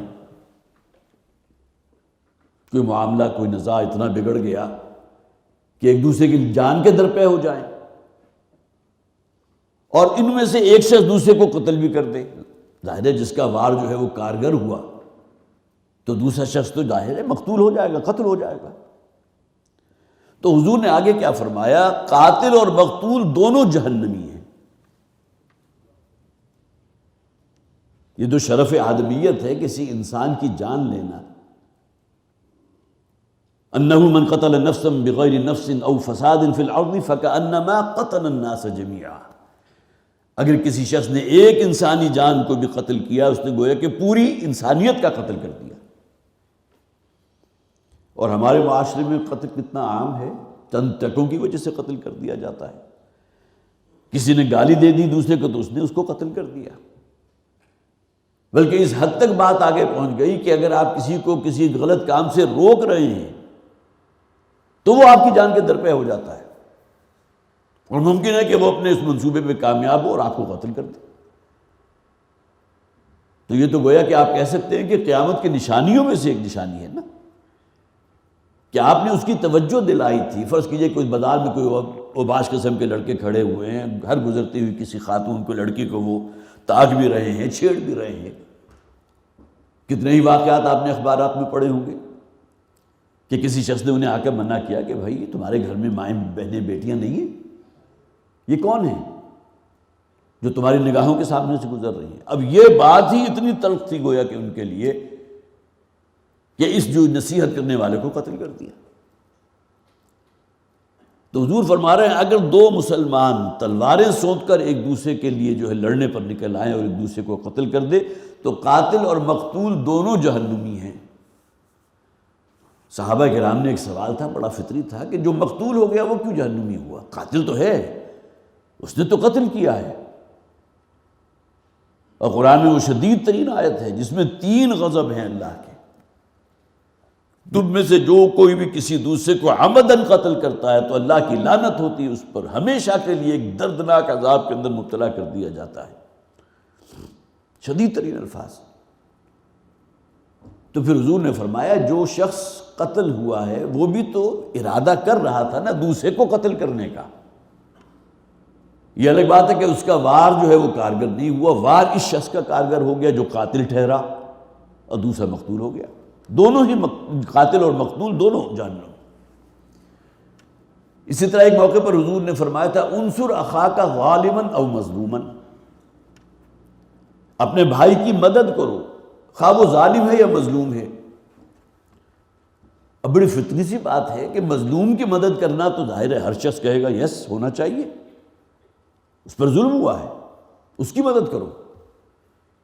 کوئی معاملہ، کوئی نزاع اتنا بگڑ گیا کہ ایک دوسرے کی جان کے درپے ہو جائیں، اور ان میں سے ایک شخص دوسرے کو قتل بھی کر دے، ظاہر ہے جس کا وار جو ہے وہ کارگر ہوا تو دوسرا شخص تو ظاہر ہے مقتول ہو جائے گا، قتل ہو جائے گا۔ تو حضور نے آگے کیا فرمایا؟ قاتل اور مقتول دونوں جہنمی ہیں۔ یہ جو شرف آدمیت ہے، کسی انسان کی جان لینا، انہ من قتل نفسا بغیر نفس او فساد فی الارض فکأنما قتل الناس جميعا، اگر کسی شخص نے ایک انسانی جان کو بھی قتل کیا، اس نے گویا کہ پوری انسانیت کا قتل کر دیا۔ اور ہمارے معاشرے میں قتل کتنا عام ہے، چند ٹکوں کی وجہ سے قتل کر دیا جاتا ہے۔ کسی نے گالی دے دی دوسرے کو تو اس نے اس کو قتل کر دیا، بلکہ اس حد تک بات آگے پہنچ گئی کہ اگر آپ کسی کو کسی غلط کام سے روک رہے ہیں تو وہ آپ کی جان کے درپے ہو جاتا ہے، اور ممکن ہے کہ وہ اپنے اس منصوبے پہ کامیاب ہو اور آپ کو قتل کر دے۔ تو یہ تو گویا کہ آپ کہہ سکتے ہیں کہ قیامت کی نشانیوں میں سے ایک نشانی ہے نا، کہ آپ نے اس کی توجہ دلائی تھی۔ فرض کیجئے کوئی بازار میں کوئی اوباش قسم کے لڑکے کھڑے ہوئے ہیں، گھر گزرتی ہوئی کسی خاتون کو، لڑکی کو وہ تاک بھی رہے ہیں، چھیڑ بھی رہے ہیں۔ کتنے ہی واقعات آپ نے اخبارات میں پڑھے ہوں گے کہ کسی شخص نے انہیں آ کر منع کیا کہ بھائی تمہارے گھر میں مائیں بہنیں بیٹیاں نہیں ہیں، یہ کون ہیں جو تمہاری نگاہوں کے سامنے سے گزر رہی ہیں؟ اب یہ بات ہی اتنی تلخ تھی گویا کہ ان کے لیے کہ اس جو نصیحت کرنے والے کو قتل کر دیا۔ تو حضور فرما رہے ہیں اگر دو مسلمان تلواریں سونت کر ایک دوسرے کے لیے جو ہے لڑنے پر نکل آئیں اور ایک دوسرے کو قتل کر دے تو قاتل اور مقتول دونوں جہنمی ہیں۔ صحابہ کرام نے ایک سوال تھا، بڑا فطری تھا، کہ جو مقتول ہو گیا وہ کیوں جہنمی ہوا؟ قاتل تو ہے، اس نے تو قتل کیا ہے، اور قرآن میں وہ شدید ترین آیت ہے جس میں 3 غضب ہیں اللہ کے. تم میں سے جو کوئی بھی کسی دوسرے کو عمدن قتل کرتا ہے تو اللہ کی لعنت ہوتی ہے اس پر، ہمیشہ کے لیے ایک دردناک عذاب کے اندر مبتلا کر دیا جاتا ہے. شدید ترین الفاظ. تو پھر حضور نے فرمایا جو شخص قتل ہوا ہے وہ بھی تو ارادہ کر رہا تھا نا دوسرے کو قتل کرنے کا. یہ الگ بات ہے کہ اس کا وار جو ہے وہ کارگر نہیں ہوا، وار اس شخص کا کارگر ہو گیا جو قاتل ٹھہرا اور دوسرا مقتول ہو گیا. دونوں ہی قاتل اور مقتول دونوں جہنم. اسی طرح ایک موقع پر حضور نے فرمایا تھا انصر اخاک ظالما او مظلوما، اپنے بھائی کی مدد کرو خواہ وہ ظالم ہے یا مظلوم ہے. اب بڑی فطری سی بات ہے کہ مظلوم کی مدد کرنا تو ظاہر ہے ہر شخص کہے گا یس ہونا چاہیے، اس پر ظلم ہوا ہے اس کی مدد کرو.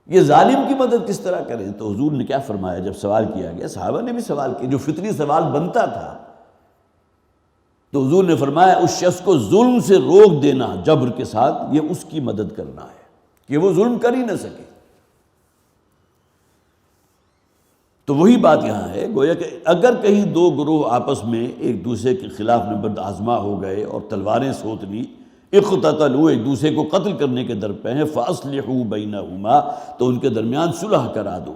یہ ظالم کی مدد کس طرح کریں؟ تو حضور نے کیا فرمایا جب سوال کیا گیا، صحابہ نے بھی سوال کیا جو فطری سوال بنتا تھا، تو حضور نے فرمایا اس شخص کو ظلم سے روک دینا جبر کے ساتھ یہ اس کی مدد کرنا ہے کہ وہ ظلم کر ہی نہ سکے. تو وہی بات یہاں ہے، گویا کہ اگر کہیں 2 گروہ آپس میں ایک دوسرے کے خلاف نبرد آزما ہو گئے اور تلواریں سوت لی، اقتتلوا، ایک دوسرے کو قتل کرنے کے درپے ہیں، فاصلحوا بینہما، تو ان کے درمیان صلح کرا دو.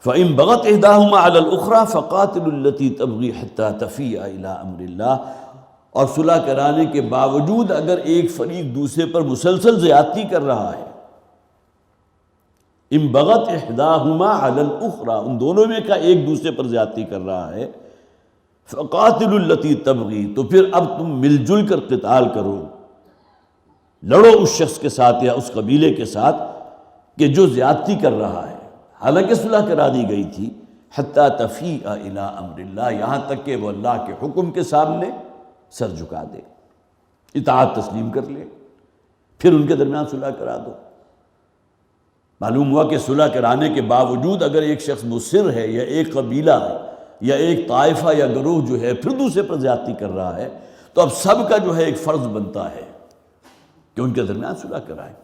فإن بغت احداہما علی الاخری فقاتلوا التی تبغی حتی تفیء الی امر اللہ، اور صلح کرانے کے باوجود اگر ایک فریق دوسرے پر مسلسل زیادتی کر رہا ہے، ان بغت احداہما علی الاخری، ان دونوں میں کا ایک دوسرے پر زیادتی کر رہا ہے، فقاتلوا التی تبغی، تو پھر اب تم مل جل کر قتال کرو، لڑو اس شخص کے ساتھ یا اس قبیلے کے ساتھ کہ جو زیادتی کر رہا ہے. حالانکہ صلح کرا دی گئی تھی، حتی تفیء الی امر اللہ، یہاں تک کہ وہ اللہ کے حکم کے سامنے سر جھکا دے، اطاعت تسلیم کر لے، پھر ان کے درمیان صلح کرا دو. معلوم ہوا کہ صلح کرانے کے باوجود اگر ایک شخص مصر ہے یا ایک قبیلہ ہے یا ایک طائفہ یا گروہ جو ہے پھر دوسرے پر زیادتی کر رہا ہے، تو اب سب کا جو ہے ایک فرض بنتا ہے کہ ان کے درمیان صلح کرائیں.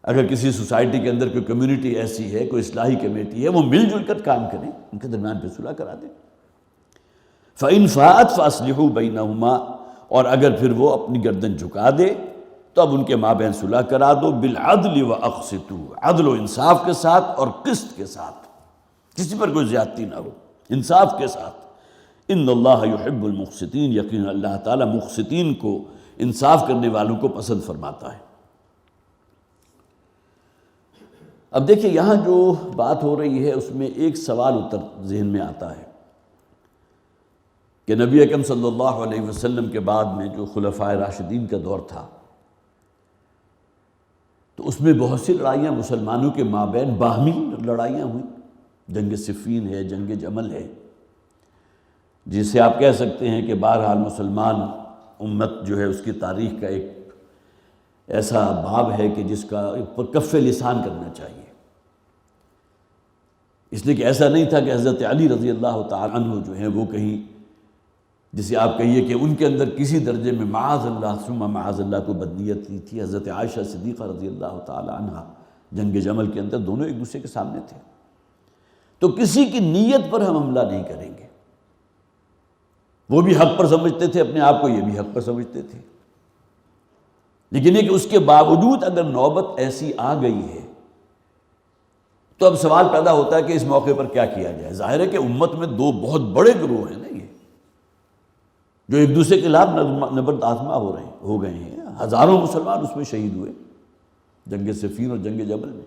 اگر کسی سوسائٹی کے اندر کوئی کمیونٹی ایسی ہے، کوئی اصلاحی کمیٹی ہے، وہ مل جل کر کام کریں، ان کے درمیان پہ صلح کرا دیں. فَإِنْ فَاءَتْ فَأَصْلِحُوا بَيْنَهُمَا، اور اگر پھر وہ اپنی گردن جھکا دے تو اب ان کے مابین صلح کرا دو، بالعدل واقسطوا، عدل و انصاف کے ساتھ اور قسط کے ساتھ، کسی پر کوئی زیادتی نہ ہو، انصاف کے ساتھ. ان اللہ یحب المقسطین، یقینا اللہ تعالیٰ مقسطین کو، انصاف کرنے والوں کو پسند فرماتا ہے. اب دیکھیں یہاں جو بات ہو رہی ہے اس میں ایک سوال ذہن میں آتا ہے کہ نبی اکرم صلی اللہ علیہ وسلم کے بعد میں جو خلفائے راشدین کا دور تھا تو اس میں بہت سی لڑائیاں مسلمانوں کے مابین باہمی لڑائیاں ہوئیں. جنگ صفین ہے، جنگ جمل ہے، جسے آپ کہہ سکتے ہیں کہ بہرحال مسلمان امت جو ہے اس کی تاریخ کا ایک ایسا باب ہے کہ جس کا پر کف لسان کرنا چاہیے. اس لیے کہ ایسا نہیں تھا کہ حضرت علی رضی اللہ تعالیٰ عنہ جو ہیں وہ کہیں جسے آپ کہیے کہ ان کے اندر کسی درجے میں معاذ اللہ ثم معاذ اللہ کو بدنیت تھی. حضرت عائشہ صدیقہ رضی اللہ تعالیٰ عنہ جنگ جمل کے اندر دونوں ایک دوسرے کے سامنے تھے. تو کسی کی نیت پر ہم حملہ نہیں کریں گے. وہ بھی حق پر سمجھتے تھے اپنے آپ کو، یہ بھی حق پر سمجھتے تھے، لیکن یہ کہ اس کے باوجود اگر نوبت ایسی آ گئی ہے تو اب سوال پیدا ہوتا ہے کہ اس موقع پر کیا کیا جائے. ظاہر ہے کہ امت میں 2 بہت بڑے گروہ ہیں نا، یہ جو ایک دوسرے کے خلاف نبرد آزما ہو گئے ہیں. ہزاروں مسلمان اس میں شہید ہوئے جنگ صفین اور جنگ جمل میں.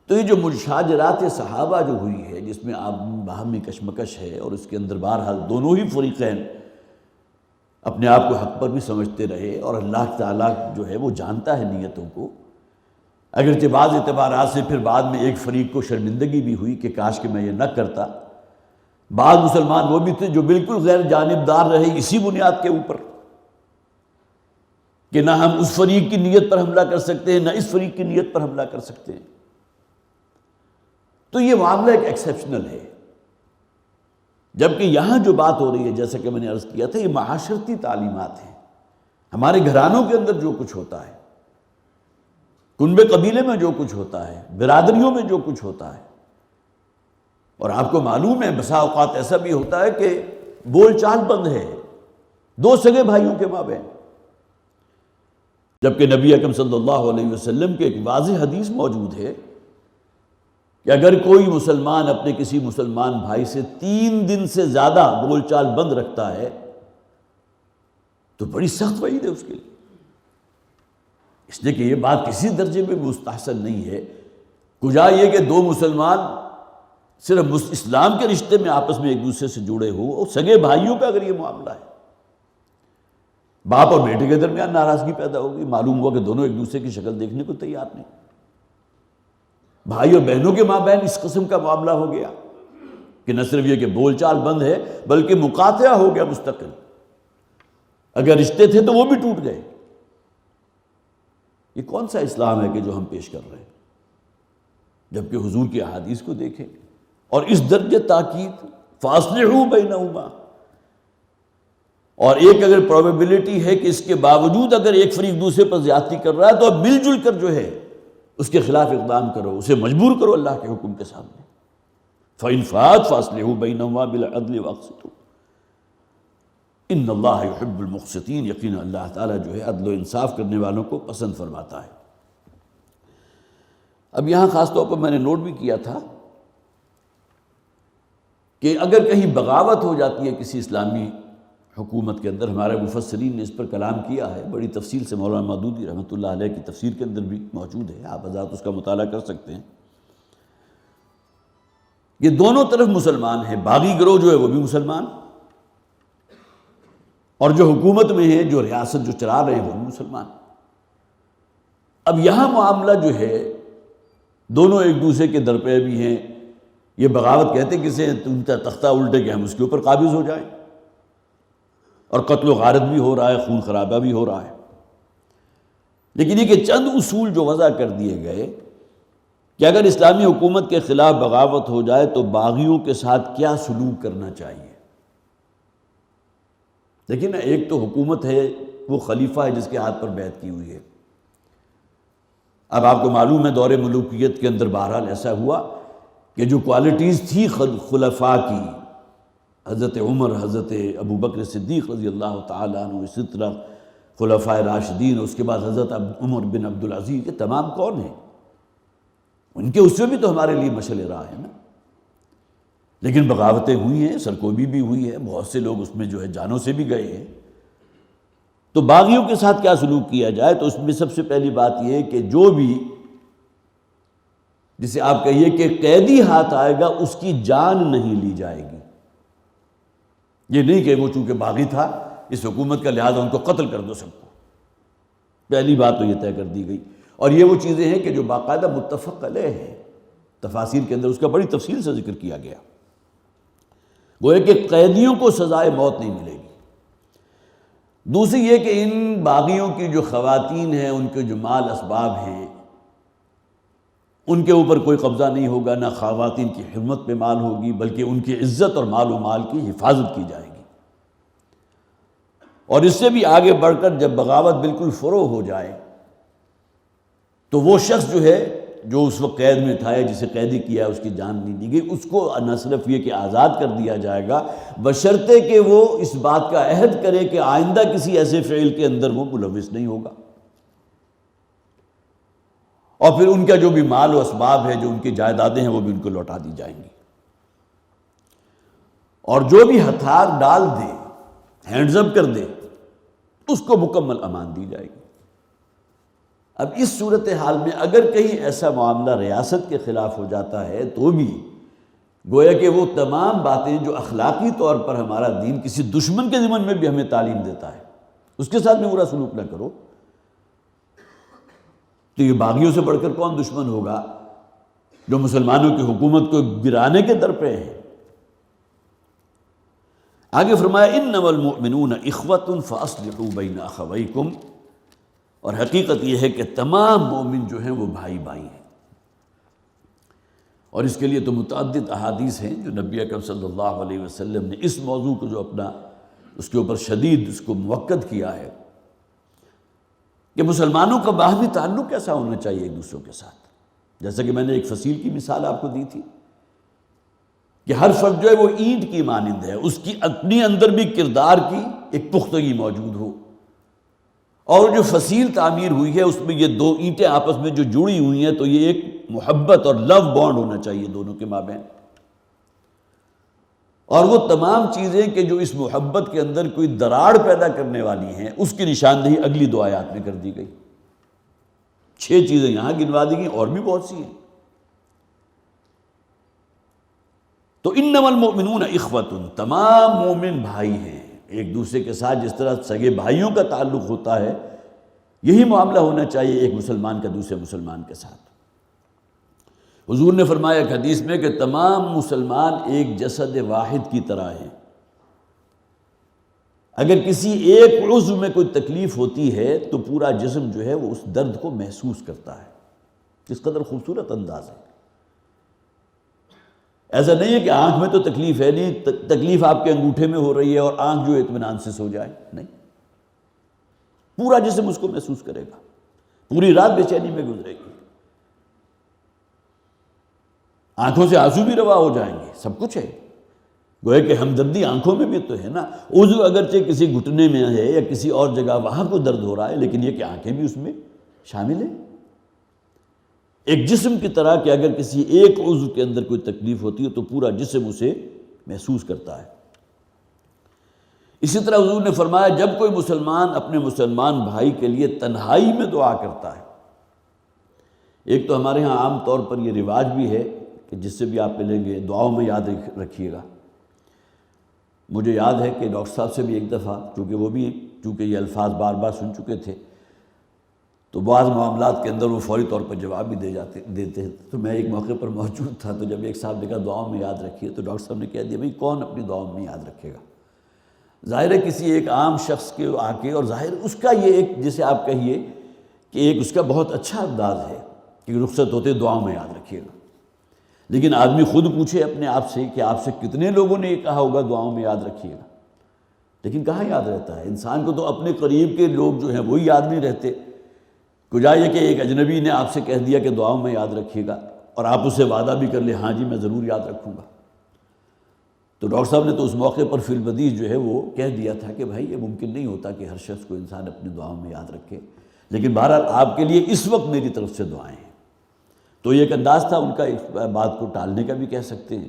تو یہ جو مشاجرات صحابہ جو ہوئی ہے جس میں آپ باہمی کشمکش ہے اور اس کے اندر بہرحال دونوں ہی فریقین اپنے آپ کو حق پر بھی سمجھتے رہے اور اللہ تعالیٰ جو ہے وہ جانتا ہے نیتوں کو. اگرچہ بعض اعتبارات سے پھر بعد میں ایک فریق کو شرمندگی بھی ہوئی کہ کاش کہ میں یہ نہ کرتا. بعض مسلمان وہ بھی تھے جو بالکل غیر جانبدار رہے اسی بنیاد کے اوپر کہ نہ ہم اس فریق کی نیت پر حملہ کر سکتے ہیں نہ اس فریق کی نیت پر حملہ کر سکتے ہیں. تو یہ معاملہ ایک ایکسیپشنل ہے. جبکہ یہاں جو بات ہو رہی ہے جیسا کہ میں نے عرض کیا تھا یہ معاشرتی تعلیمات ہیں. ہمارے گھرانوں کے اندر جو کچھ ہوتا ہے کنبے قبیلے میں جو کچھ ہوتا ہے، برادریوں میں جو کچھ ہوتا ہے، اور آپ کو معلوم ہے بسا اوقات ایسا بھی ہوتا ہے کہ بول چال بند ہے دو سگے بھائیوں کے مابین، جبکہ نبی اکرم صلی اللہ علیہ وسلم کے ایک واضح حدیث موجود ہے کہ اگر کوئی مسلمان اپنے کسی مسلمان بھائی سے 3 دن سے زیادہ بول چال بند رکھتا ہے تو بڑی سخت وعید ہے اس کے لیے، اس لیے کہ یہ بات کسی درجے میں مستحسن نہیں ہے۔ کجا یہ کہ دو مسلمان صرف اسلام کے رشتے میں آپس میں ایک دوسرے سے جڑے ہو، اور سگے بھائیوں کا اگر یہ معاملہ ہے، باپ اور بیٹے کے درمیان ناراضگی پیدا ہوگی، معلوم ہوا کہ دونوں ایک دوسرے کی شکل دیکھنے کو تیار نہیں، بھائی اور بہنوں کے مابین اس قسم کا معاملہ ہو گیا کہ نہ صرف یہ کہ بول چال بند ہے بلکہ مقاطعہ ہو گیا مستقل، اگر رشتے تھے تو وہ بھی ٹوٹ گئے۔ یہ کون سا اسلام ہے کہ جو ہم پیش کر رہے ہیں؟ جبکہ حضور کی احادیث کو دیکھیں اور اس درجے تاکید فاصلحوا بینہما، اور ایک اگر پروبیبلٹی ہے کہ اس کے باوجود اگر ایک فریق دوسرے پر زیادتی کر رہا ہے تو اب مل جل کر جو ہے اس کے خلاف اقدام کرو، اسے مجبور کرو اللہ کے حکم کے سامنے۔ فَإِنْ فَاءَتْ فَأَصْلِحُوا بَيْنَهُمَا بِالْعَدْلِ وَأَقْسِطُوا إِنَّ اللَّهَ يُحِبُّ الْمُقْسِطِينَ، یقینا اللہ تعالیٰ جو ہے عدل و انصاف کرنے والوں کو پسند فرماتا ہے۔ اب یہاں خاص طور پر میں نے نوٹ بھی کیا تھا کہ اگر کہیں بغاوت ہو جاتی ہے کسی اسلامی حکومت کے اندر، ہمارے مفسرین نے اس پر کلام کیا ہے بڑی تفصیل سے، مولانا مودودی رحمۃ اللہ علیہ کی تفسیر کے اندر بھی موجود ہے، آپ حضرات اس کا مطالعہ کر سکتے ہیں۔ یہ دونوں طرف مسلمان ہیں، باغی گروہ جو ہے وہ بھی مسلمان، اور جو حکومت میں ہے، جو ریاست جو چلا رہے ہیں وہ بھی مسلمان۔ اب یہاں معاملہ جو ہے دونوں ایک دوسرے کے درپے بھی ہیں، یہ بغاوت کہتے کسے ہیں؟ تم تختہ الٹے کہ ہم اس کے اوپر قابض ہو جائیں، اور قتل و غارت بھی ہو رہا ہے، خون خرابہ بھی ہو رہا ہے۔ لیکن یہ کہ چند اصول جو وضع کر دیے گئے کہ اگر اسلامی حکومت کے خلاف بغاوت ہو جائے تو باغیوں کے ساتھ کیا سلوک کرنا چاہیے۔ لیکن ایک تو حکومت ہے، وہ خلیفہ ہے جس کے ہاتھ پر بیعت کی ہوئی ہے۔ اب آپ کو معلوم ہے دور ملوکیت کے اندر بہرحال ایسا ہوا کہ جو کوالٹیز تھی خلفاء کی، حضرت عمر، حضرت ابو بکر صدیق رضی اللہ تعالیٰ عنہ، اسی طرح خلفاء راشدین، اس کے بعد حضرت عمر بن عبدالعزیز، یہ تمام کون ہیں؟ ان کے اس میں بھی تو ہمارے لیے مشعل راہ ہے نا۔ لیکن بغاوتیں ہوئی ہیں، سرکوبی بھی ہوئی ہے، بہت سے لوگ اس میں جو ہے جانوں سے بھی گئے ہیں۔ تو باغیوں کے ساتھ کیا سلوک کیا جائے؟ تو اس میں سب سے پہلی بات یہ ہے کہ جو بھی، جسے آپ کہیے کہ قیدی ہاتھ آئے گا، اس کی جان نہیں لی جائے گی۔ یہ نہیں کہ وہ چونکہ باغی تھا اس حکومت کا لہذا ان کو قتل کر دو سب کو، پہلی بات تو یہ طے کر دی گئی۔ اور یہ وہ چیزیں ہیں کہ جو باقاعدہ متفق علیہ ہے، تفاسیر کے اندر اس کا بڑی تفصیل سے ذکر کیا گیا۔ گویا کہ قیدیوں کو سزائے موت نہیں ملے گی۔ دوسری یہ کہ ان باغیوں کی جو خواتین ہیں، ان کے جو مال اسباب ہیں، ان کے اوپر کوئی قبضہ نہیں ہوگا، نہ خواتین کی حرمت پہ مال ہوگی، بلکہ ان کی عزت اور مال و مال کی حفاظت کی جائے گی۔ اور اس سے بھی آگے بڑھ کر جب بغاوت بالکل فروغ ہو جائے تو وہ شخص جو ہے جو اس وقت قید میں تھا، جسے قیدی کیا ہے، اس کی جان نہیں دی گئی، اس کو نہ صرف یہ کہ آزاد کر دیا جائے گا، بشرطے کہ وہ اس بات کا عہد کرے کہ آئندہ کسی ایسے فعل کے اندر وہ ملوث نہیں ہوگا، اور پھر ان کا جو بھی مال و اسباب ہے، جو ان کی جائیدادیں ہیں، وہ بھی ان کو لوٹا دی جائیں گی، اور جو بھی ہتھیار ڈال دے، ہینڈز اپ کر دے، اس کو مکمل امان دی جائے گی۔ اب اس صورتحال میں اگر کہیں ایسا معاملہ ریاست کے خلاف ہو جاتا ہے تو بھی گویا کہ وہ تمام باتیں جو اخلاقی طور پر ہمارا دین کسی دشمن کے ضمن میں بھی ہمیں تعلیم دیتا ہے، اس کے ساتھ بھی برا سلوک نہ کرو، تو یہ باغیوں سے بڑھ کر کون دشمن ہوگا جو مسلمانوں کی حکومت کو گرانے کے در پہ ہے۔ آگے فرمایا انما المؤمنون اخوۃ فاصلحوا بین اخویکم، اور حقیقت یہ ہے کہ تمام مومن جو ہیں وہ بھائی بھائی ہیں، اور اس کے لیے تو متعدد احادیث ہیں جو نبی اکرم صلی اللہ علیہ وسلم نے اس موضوع کو جو اپنا اس کے اوپر شدید اس کو موقد کیا ہے کہ مسلمانوں کا باہمی تعلق کیسا ہونا چاہیے ایک دوسروں کے ساتھ. جیسا کہ میں نے ایک فصیل کی مثال آپ کو دی تھی کہ ہر فرد جو ہے وہ اینٹ کی مانند ہے، اس کی اپنی اندر بھی کردار کی ایک پختگی موجود ہو، اور جو فصیل تعمیر ہوئی ہے اس میں یہ دو اینٹیں آپس میں جو جڑی ہوئی ہیں تو یہ ایک محبت اور لو بانڈ ہونا چاہیے دونوں کے مابین. اور وہ تمام چیزیں کہ جو اس محبت کے اندر کوئی دراڑ پیدا کرنے والی ہیں اس کی نشاندہی اگلی دو آیات میں کر دی گئی. 6 چیزیں یہاں گنوا دی گئی، اور بھی بہت سی ہیں. تو انما المؤمنون اخوۃ، تمام مومن بھائی ہیں ایک دوسرے کے ساتھ. جس طرح سگے بھائیوں کا تعلق ہوتا ہے یہی معاملہ ہونا چاہیے ایک مسلمان کا دوسرے مسلمان کے ساتھ. حضور نے فرمایا ایک حدیث میں کہ تمام مسلمان ایک جسد واحد کی طرح ہیں. اگر کسی ایک عضو میں کوئی تکلیف ہوتی ہے تو پورا جسم جو ہے وہ اس درد کو محسوس کرتا ہے. اس قدر خوبصورت انداز ہے. ایسا نہیں ہے کہ آنکھ میں تو تکلیف ہے نہیں، تکلیف آپ کے انگوٹھے میں ہو رہی ہے اور آنکھ جو اطمینان سے سو جائے، نہیں، پورا جسم اس کو محسوس کرے گا، پوری رات بے چینی میں گزرے گی، آنکھوں سے آنسو بھی روا ہو جائیں گے، سب کچھ ہے. گویا کہ ہمدردی آنکھوں میں بھی تو ہے نا. عضو اگرچہ کسی گھٹنے میں ہے یا کسی اور جگہ وہاں کو درد ہو رہا ہے، لیکن یہ کہ آنکھیں بھی اس میں شامل ہیں. ایک جسم کی طرح کہ اگر کسی ایک عضو کے اندر کوئی تکلیف ہوتی ہے تو پورا جسم اسے محسوس کرتا ہے. اسی طرح حضور نے فرمایا جب کوئی مسلمان اپنے مسلمان بھائی کے لیے تنہائی میں دعا کرتا ہے. ایک تو ہمارے ہاں عام طور پر یہ رواج بھی ہے کہ جس سے بھی آپ ملیں گے دعاؤں میں یاد رکھیے گا. مجھے یاد ہے کہ ڈاکٹر صاحب سے بھی ایک دفعہ، چونکہ یہ الفاظ بار بار سن چکے تھے تو بعض معاملات کے اندر وہ فوری طور پر جواب بھی دیتے ہیں. تو میں ایک موقع پر موجود تھا، تو جب ایک صاحب نے کہا دعاؤں میں یاد رکھیے تو ڈاکٹر صاحب نے کہہ دیا بھئی کون اپنی دعاؤں میں یاد رکھے گا. ظاہر ہے کسی ایک عام شخص کے آ کے، اور ظاہر اس کا یہ ایک جسے آپ کہیے کہ ایک اس کا بہت اچھا انداز ہے کہ رخصت ہوتے دعاؤں میں یاد رکھیے گا. لیکن آدمی خود پوچھے اپنے آپ سے کہ آپ سے کتنے لوگوں نے یہ کہا ہوگا دعاؤں میں یاد رکھیے گا. لیکن کہاں یاد رہتا ہے انسان کو؟ تو اپنے قریب کے لوگ جو ہیں وہی یاد نہیں رہتے. کجا یہ کہ ایک اجنبی نے آپ سے کہہ دیا کہ دعاؤں میں یاد رکھیے گا اور آپ اسے وعدہ بھی کر لیں ہاں جی میں ضرور یاد رکھوں گا. تو ڈاکٹر صاحب نے تو اس موقع پر فی البدیہہ جو ہے وہ کہہ دیا تھا کہ بھائی یہ ممکن نہیں ہوتا کہ ہر شخص کو انسان اپنی دعاؤں میں یاد رکھے، لیکن بہرحال آپ کے لیے اس وقت میری طرف سے دعائیں ہیں. تو یہ ایک انداز تھا ان کا، اس بات کو ٹالنے کا بھی کہہ سکتے ہیں.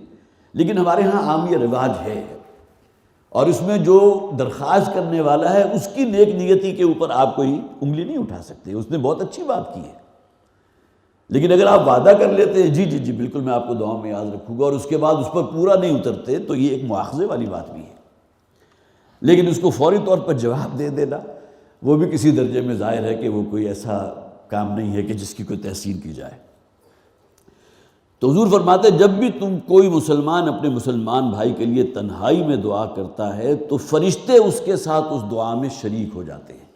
لیکن ہمارے ہاں عام یہ رواج ہے، اور اس میں جو درخواست کرنے والا ہے اس کی نیک نیتی کے اوپر آپ کوئی انگلی نہیں اٹھا سکتے. اس نے بہت اچھی بات کی ہے، لیکن اگر آپ وعدہ کر لیتے ہیں جی بالکل میں آپ کو دعاؤں میں یاد رکھوں گا اور اس کے بعد اس پر پورا نہیں اترتے تو یہ ایک مواخذے والی بات بھی ہے. لیکن اس کو فوری طور پر جواب دے دینا وہ بھی کسی درجے میں ظاہر ہے کہ وہ کوئی ایسا کام نہیں ہے کہ جس کی کوئی تحسین کی جائے. تو حضور فرماتے ہیں جب بھی تم کوئی مسلمان اپنے مسلمان بھائی کے لیے تنہائی میں دعا کرتا ہے تو فرشتے اس کے ساتھ اس دعا میں شریک ہو جاتے ہیں،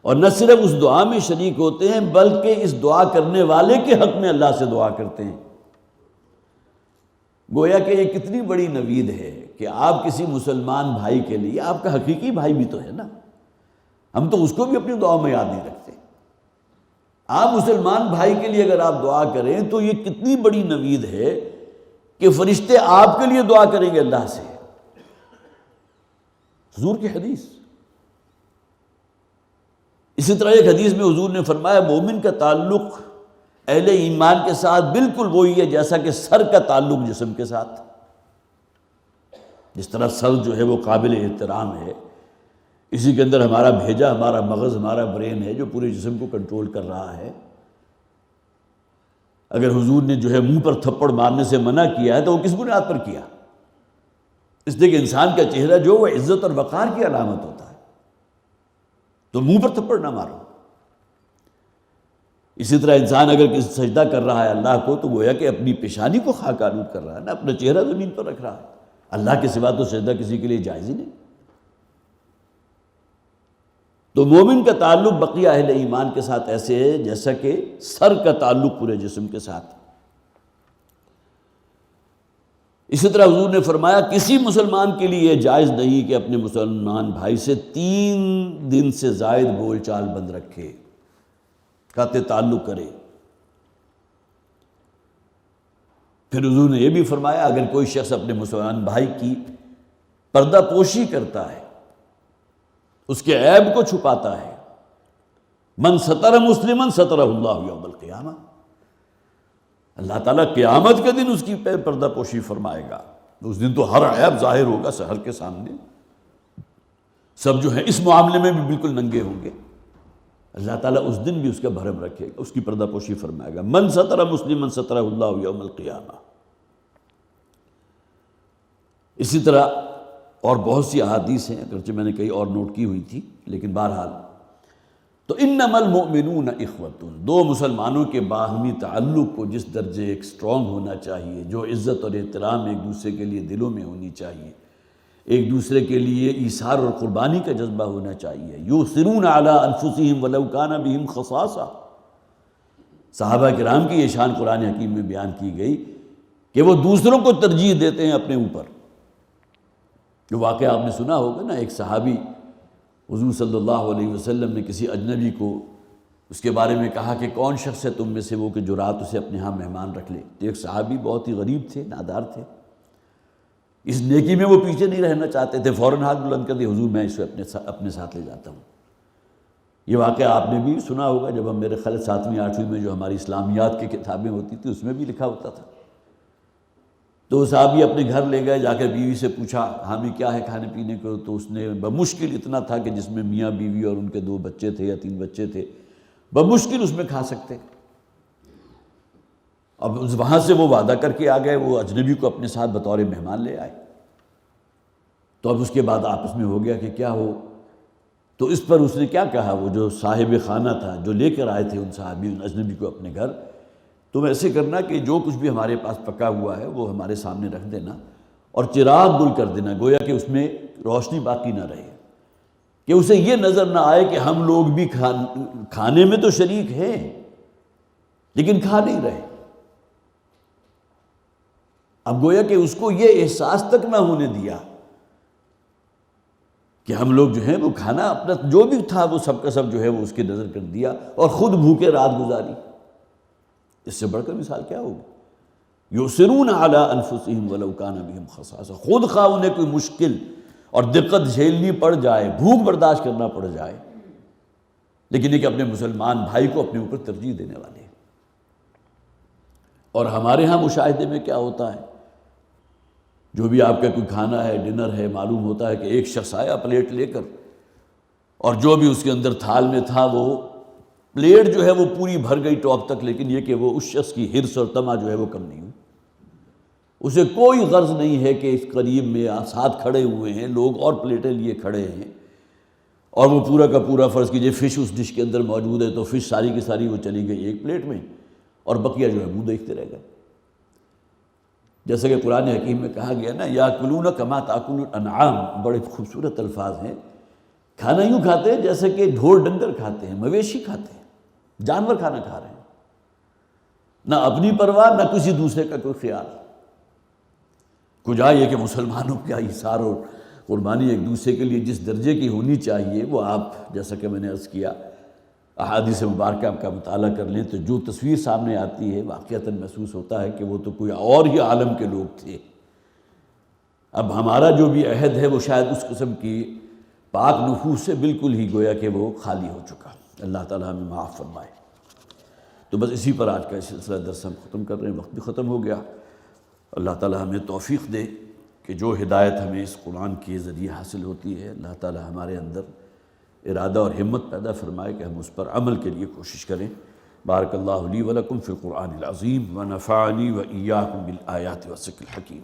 اور نہ صرف اس دعا میں شریک ہوتے ہیں بلکہ اس دعا کرنے والے کے حق میں اللہ سے دعا کرتے ہیں. گویا کہ یہ کتنی بڑی نوید ہے کہ آپ کسی مسلمان بھائی کے لیے، آپ کا حقیقی بھائی بھی تو ہے نا، ہم تو اس کو بھی اپنی دعاؤں میں یاد نہیں رکھتے. آپ مسلمان بھائی کے لیے اگر آپ دعا کریں تو یہ کتنی بڑی نوید ہے کہ فرشتے آپ کے لیے دعا کریں گے اللہ سے. حضور کی حدیث. اسی طرح ایک حدیث میں حضور نے فرمایا مومن کا تعلق اہل ایمان کے ساتھ بالکل وہی ہے جیسا کہ سر کا تعلق جسم کے ساتھ. جس طرح سر جو ہے وہ قابل احترام ہے، اسی کے اندر ہمارا بھیجا، ہمارا مغز، ہمارا برین ہے جو پورے جسم کو کنٹرول کر رہا ہے. اگر حضور نے جو ہے منہ پر تھپڑ مارنے سے منع کیا ہے تو وہ کس بنیاد پر کیا؟ اس لیے کہ انسان کا چہرہ جو وہ عزت اور وقار کی علامت ہوتا ہے، تو منہ پر تھپڑ نہ مارو. اسی طرح انسان اگر کسی سجدہ کر رہا ہے اللہ کو تو گویا کہ اپنی پیشانی کو خاک آلود کر رہا ہے نا، اپنا چہرہ زمین پر رکھ رہا ہے. اللہ کے سوا تو سجدہ کسی کے لیے جائز ہی نہیں. تو مومن کا تعلق بقیہ اہل ایمان کے ساتھ ایسے ہے جیسا کہ سر کا تعلق پورے جسم کے ساتھ. اسی طرح حضور نے فرمایا کسی مسلمان کے لیے یہ جائز نہیں کہ اپنے مسلمان بھائی سے 3 دن سے زائد بول چال بند رکھے، قطع تعلق کرے۔ پھر حضور نے یہ بھی فرمایا اگر کوئی شخص اپنے مسلمان بھائی کی پردہ پوشی کرتا ہے، اس کے عیب کو چھپاتا ہے، من ستر مسلمن سترہ اللہ یوم القیامہ، اللہ تعالیٰ قیامت کے دن اس کی پردہ پوشی فرمائے گا۔ اس دن تو ہر عیب ظاہر ہوگا ہر کے سامنے، سب جو ہیں اس معاملے میں بھی بالکل ننگے ہوں گے، اللہ تعالیٰ اس دن بھی اس کا بھرم رکھے گا، اس کی پردہ پوشی فرمائے گا۔ من ستر مسلمن سترہ اللہ یوم القیامہ۔ اسی طرح اور بہت سی احادیث ہیں، اگرچہ میں نے کئی اور نوٹ کی ہوئی تھی، لیکن بہرحال تو انما المؤمنون اخوۃ، 2 مسلمانوں کے باہمی تعلق کو جس درجے ایک سٹرونگ ہونا چاہیے، جو عزت اور احترام ایک دوسرے کے لیے دلوں میں ہونی چاہیے، ایک دوسرے کے لیے ایثار اور قربانی کا جذبہ ہونا چاہیے، یؤثرون علی انفسہم ولو کان بہم خصاصہ۔ صحابہ کرام کی یہ شان قرآن حکیم میں بیان کی گئی کہ وہ دوسروں کو ترجیح دیتے ہیں اپنے اوپر۔ جو واقعہ آپ نے سنا ہوگا نا، ایک صحابی حضور صلی اللہ علیہ وسلم نے کسی اجنبی کو اس کے بارے میں کہا کہ کون شخص ہے تم میں سے وہ کہ جو رات اسے اپنے ہاں مہمان رکھ لے۔ تو ایک صحابی بہت ہی غریب تھے، نادار تھے، اس نیکی میں وہ پیچھے نہیں رہنا چاہتے تھے، فوراً ہاتھ بلند کر دیا، حضور میں اسے اپنے ساتھ لے جاتا ہوں۔ یہ واقعہ آپ نے بھی سنا ہوگا، جب ہم میرے خیال 7ویں 8ویں میں جو ہماری اسلامیات کی کتابیں ہوتی تھی اس میں بھی لکھا ہوتا تھا۔ تو صحابی اپنے گھر لے گئے، جا کر بیوی سے پوچھا حامی کیا ہے کھانے پینے کو، تو اس نے بمشکل، اتنا تھا کہ جس میں میاں بیوی اور ان کے 2 بچے تھے یا 3 بچے تھے، بمشکل اس میں کھا سکتے۔ اب وہاں سے وہ وعدہ کر کے آ گئے، وہ اجنبی کو اپنے ساتھ بطور مہمان لے آئے۔ تو اب اس کے بعد آپس میں ہو گیا کہ کیا ہو، تو اس پر اس نے کیا کہا، وہ جو صاحب خانہ تھا، جو لے کر آئے تھے ان صحابی ان اجنبی کو اپنے گھر، تم ایسے کرنا کہ جو کچھ بھی ہمارے پاس پکا ہوا ہے وہ ہمارے سامنے رکھ دینا اور چراغ گل کر دینا، گویا کہ اس میں روشنی باقی نہ رہے، کہ اسے یہ نظر نہ آئے کہ ہم لوگ بھی کھانے میں تو شریک ہیں لیکن کھا نہیں رہے۔ اب گویا کہ اس کو یہ احساس تک نہ ہونے دیا کہ ہم لوگ جو ہیں وہ کھانا اپنا جو بھی تھا وہ سب کا سب جو ہے وہ اس کے نظر کر دیا اور خود بھوکے رات گزاری۔ اس سے بڑھ کر مثال کیا ہوگی؟ یؤثرون علی انفسہم ولو کان بہم خصاصہ، خود خواہ انہیں کوئی مشکل اور دقت جھیلنی پڑ جائے، بھوک برداشت کرنا پڑ جائے، لیکن ایک اپنے مسلمان بھائی کو اپنے اوپر ترجیح دینے والے ہیں۔ اور ہمارے ہاں مشاہدے میں کیا ہوتا ہے، جو بھی آپ کا کوئی کھانا ہے، ڈنر ہے، معلوم ہوتا ہے کہ ایک شخص آیا پلیٹ لے کر اور جو بھی اس کے اندر تھال میں تھا وہ پلیٹ جو ہے وہ پوری بھر گئی ٹاپ تک، لیکن یہ کہ وہ اس شخص کی حرص اور طمع جو ہے وہ کم نہیں ہوئی، اسے کوئی غرض نہیں ہے کہ اس قریب میں ساتھ کھڑے ہوئے ہیں لوگ اور پلیٹیں لیے کھڑے ہیں اور وہ پورا کا پورا فرض کیجئے فش اس ڈش کے اندر موجود ہے تو فش ساری کی ساری وہ چلی گئی ایک پلیٹ میں اور بقیہ جو ہے منہ دیکھتے رہ گئے۔ جیسا کہ قرآن حکیم میں کہا گیا نا، یاکلون کما تاکل الانعام، بڑے خوبصورت الفاظ ہیں، کھانا یوں کھاتے ہیں جیسے کہ ڈھور ڈنگر کھاتے ہیں، مویشی کھاتے ہیں، جانور کھانا کھا رہے ہیں، نہ اپنی پرواہ نہ کسی دوسرے کا کوئی خیال۔ کجا یہ کہ مسلمانوں کا ایثار اور قربانی ایک دوسرے کے لیے جس درجے کی ہونی چاہیے وہ آپ جیسا کہ میں نے عرض کیا احادیث مبارکہ کا مطالعہ کر لیں تو جو تصویر سامنے آتی ہے واقعتاً محسوس ہوتا ہے کہ وہ تو کوئی اور ہی عالم کے لوگ تھے۔ اب ہمارا جو بھی عہد ہے وہ شاید اس قسم کی پاک نفوس سے بالکل ہی گویا کہ وہ خالی ہو چکا۔ اللہ تعالیٰ ہمیں معاف فرمائے۔ تو بس اسی پر آج کا سلسلہ درس ہم ختم کر رہے ہیں، وقت بھی ختم ہو گیا۔ اللہ تعالیٰ ہمیں توفیق دے کہ جو ہدایت ہمیں اس قرآن کے ذریعے حاصل ہوتی ہے اللہ تعالیٰ ہمارے اندر ارادہ اور ہمت پیدا فرمائے کہ ہم اس پر عمل کے لیے کوشش کریں۔ بارک اللہ لی ولکم فی القرآن العظیم ونفعنی وإیاکم بالآیات والذکر الحکیم۔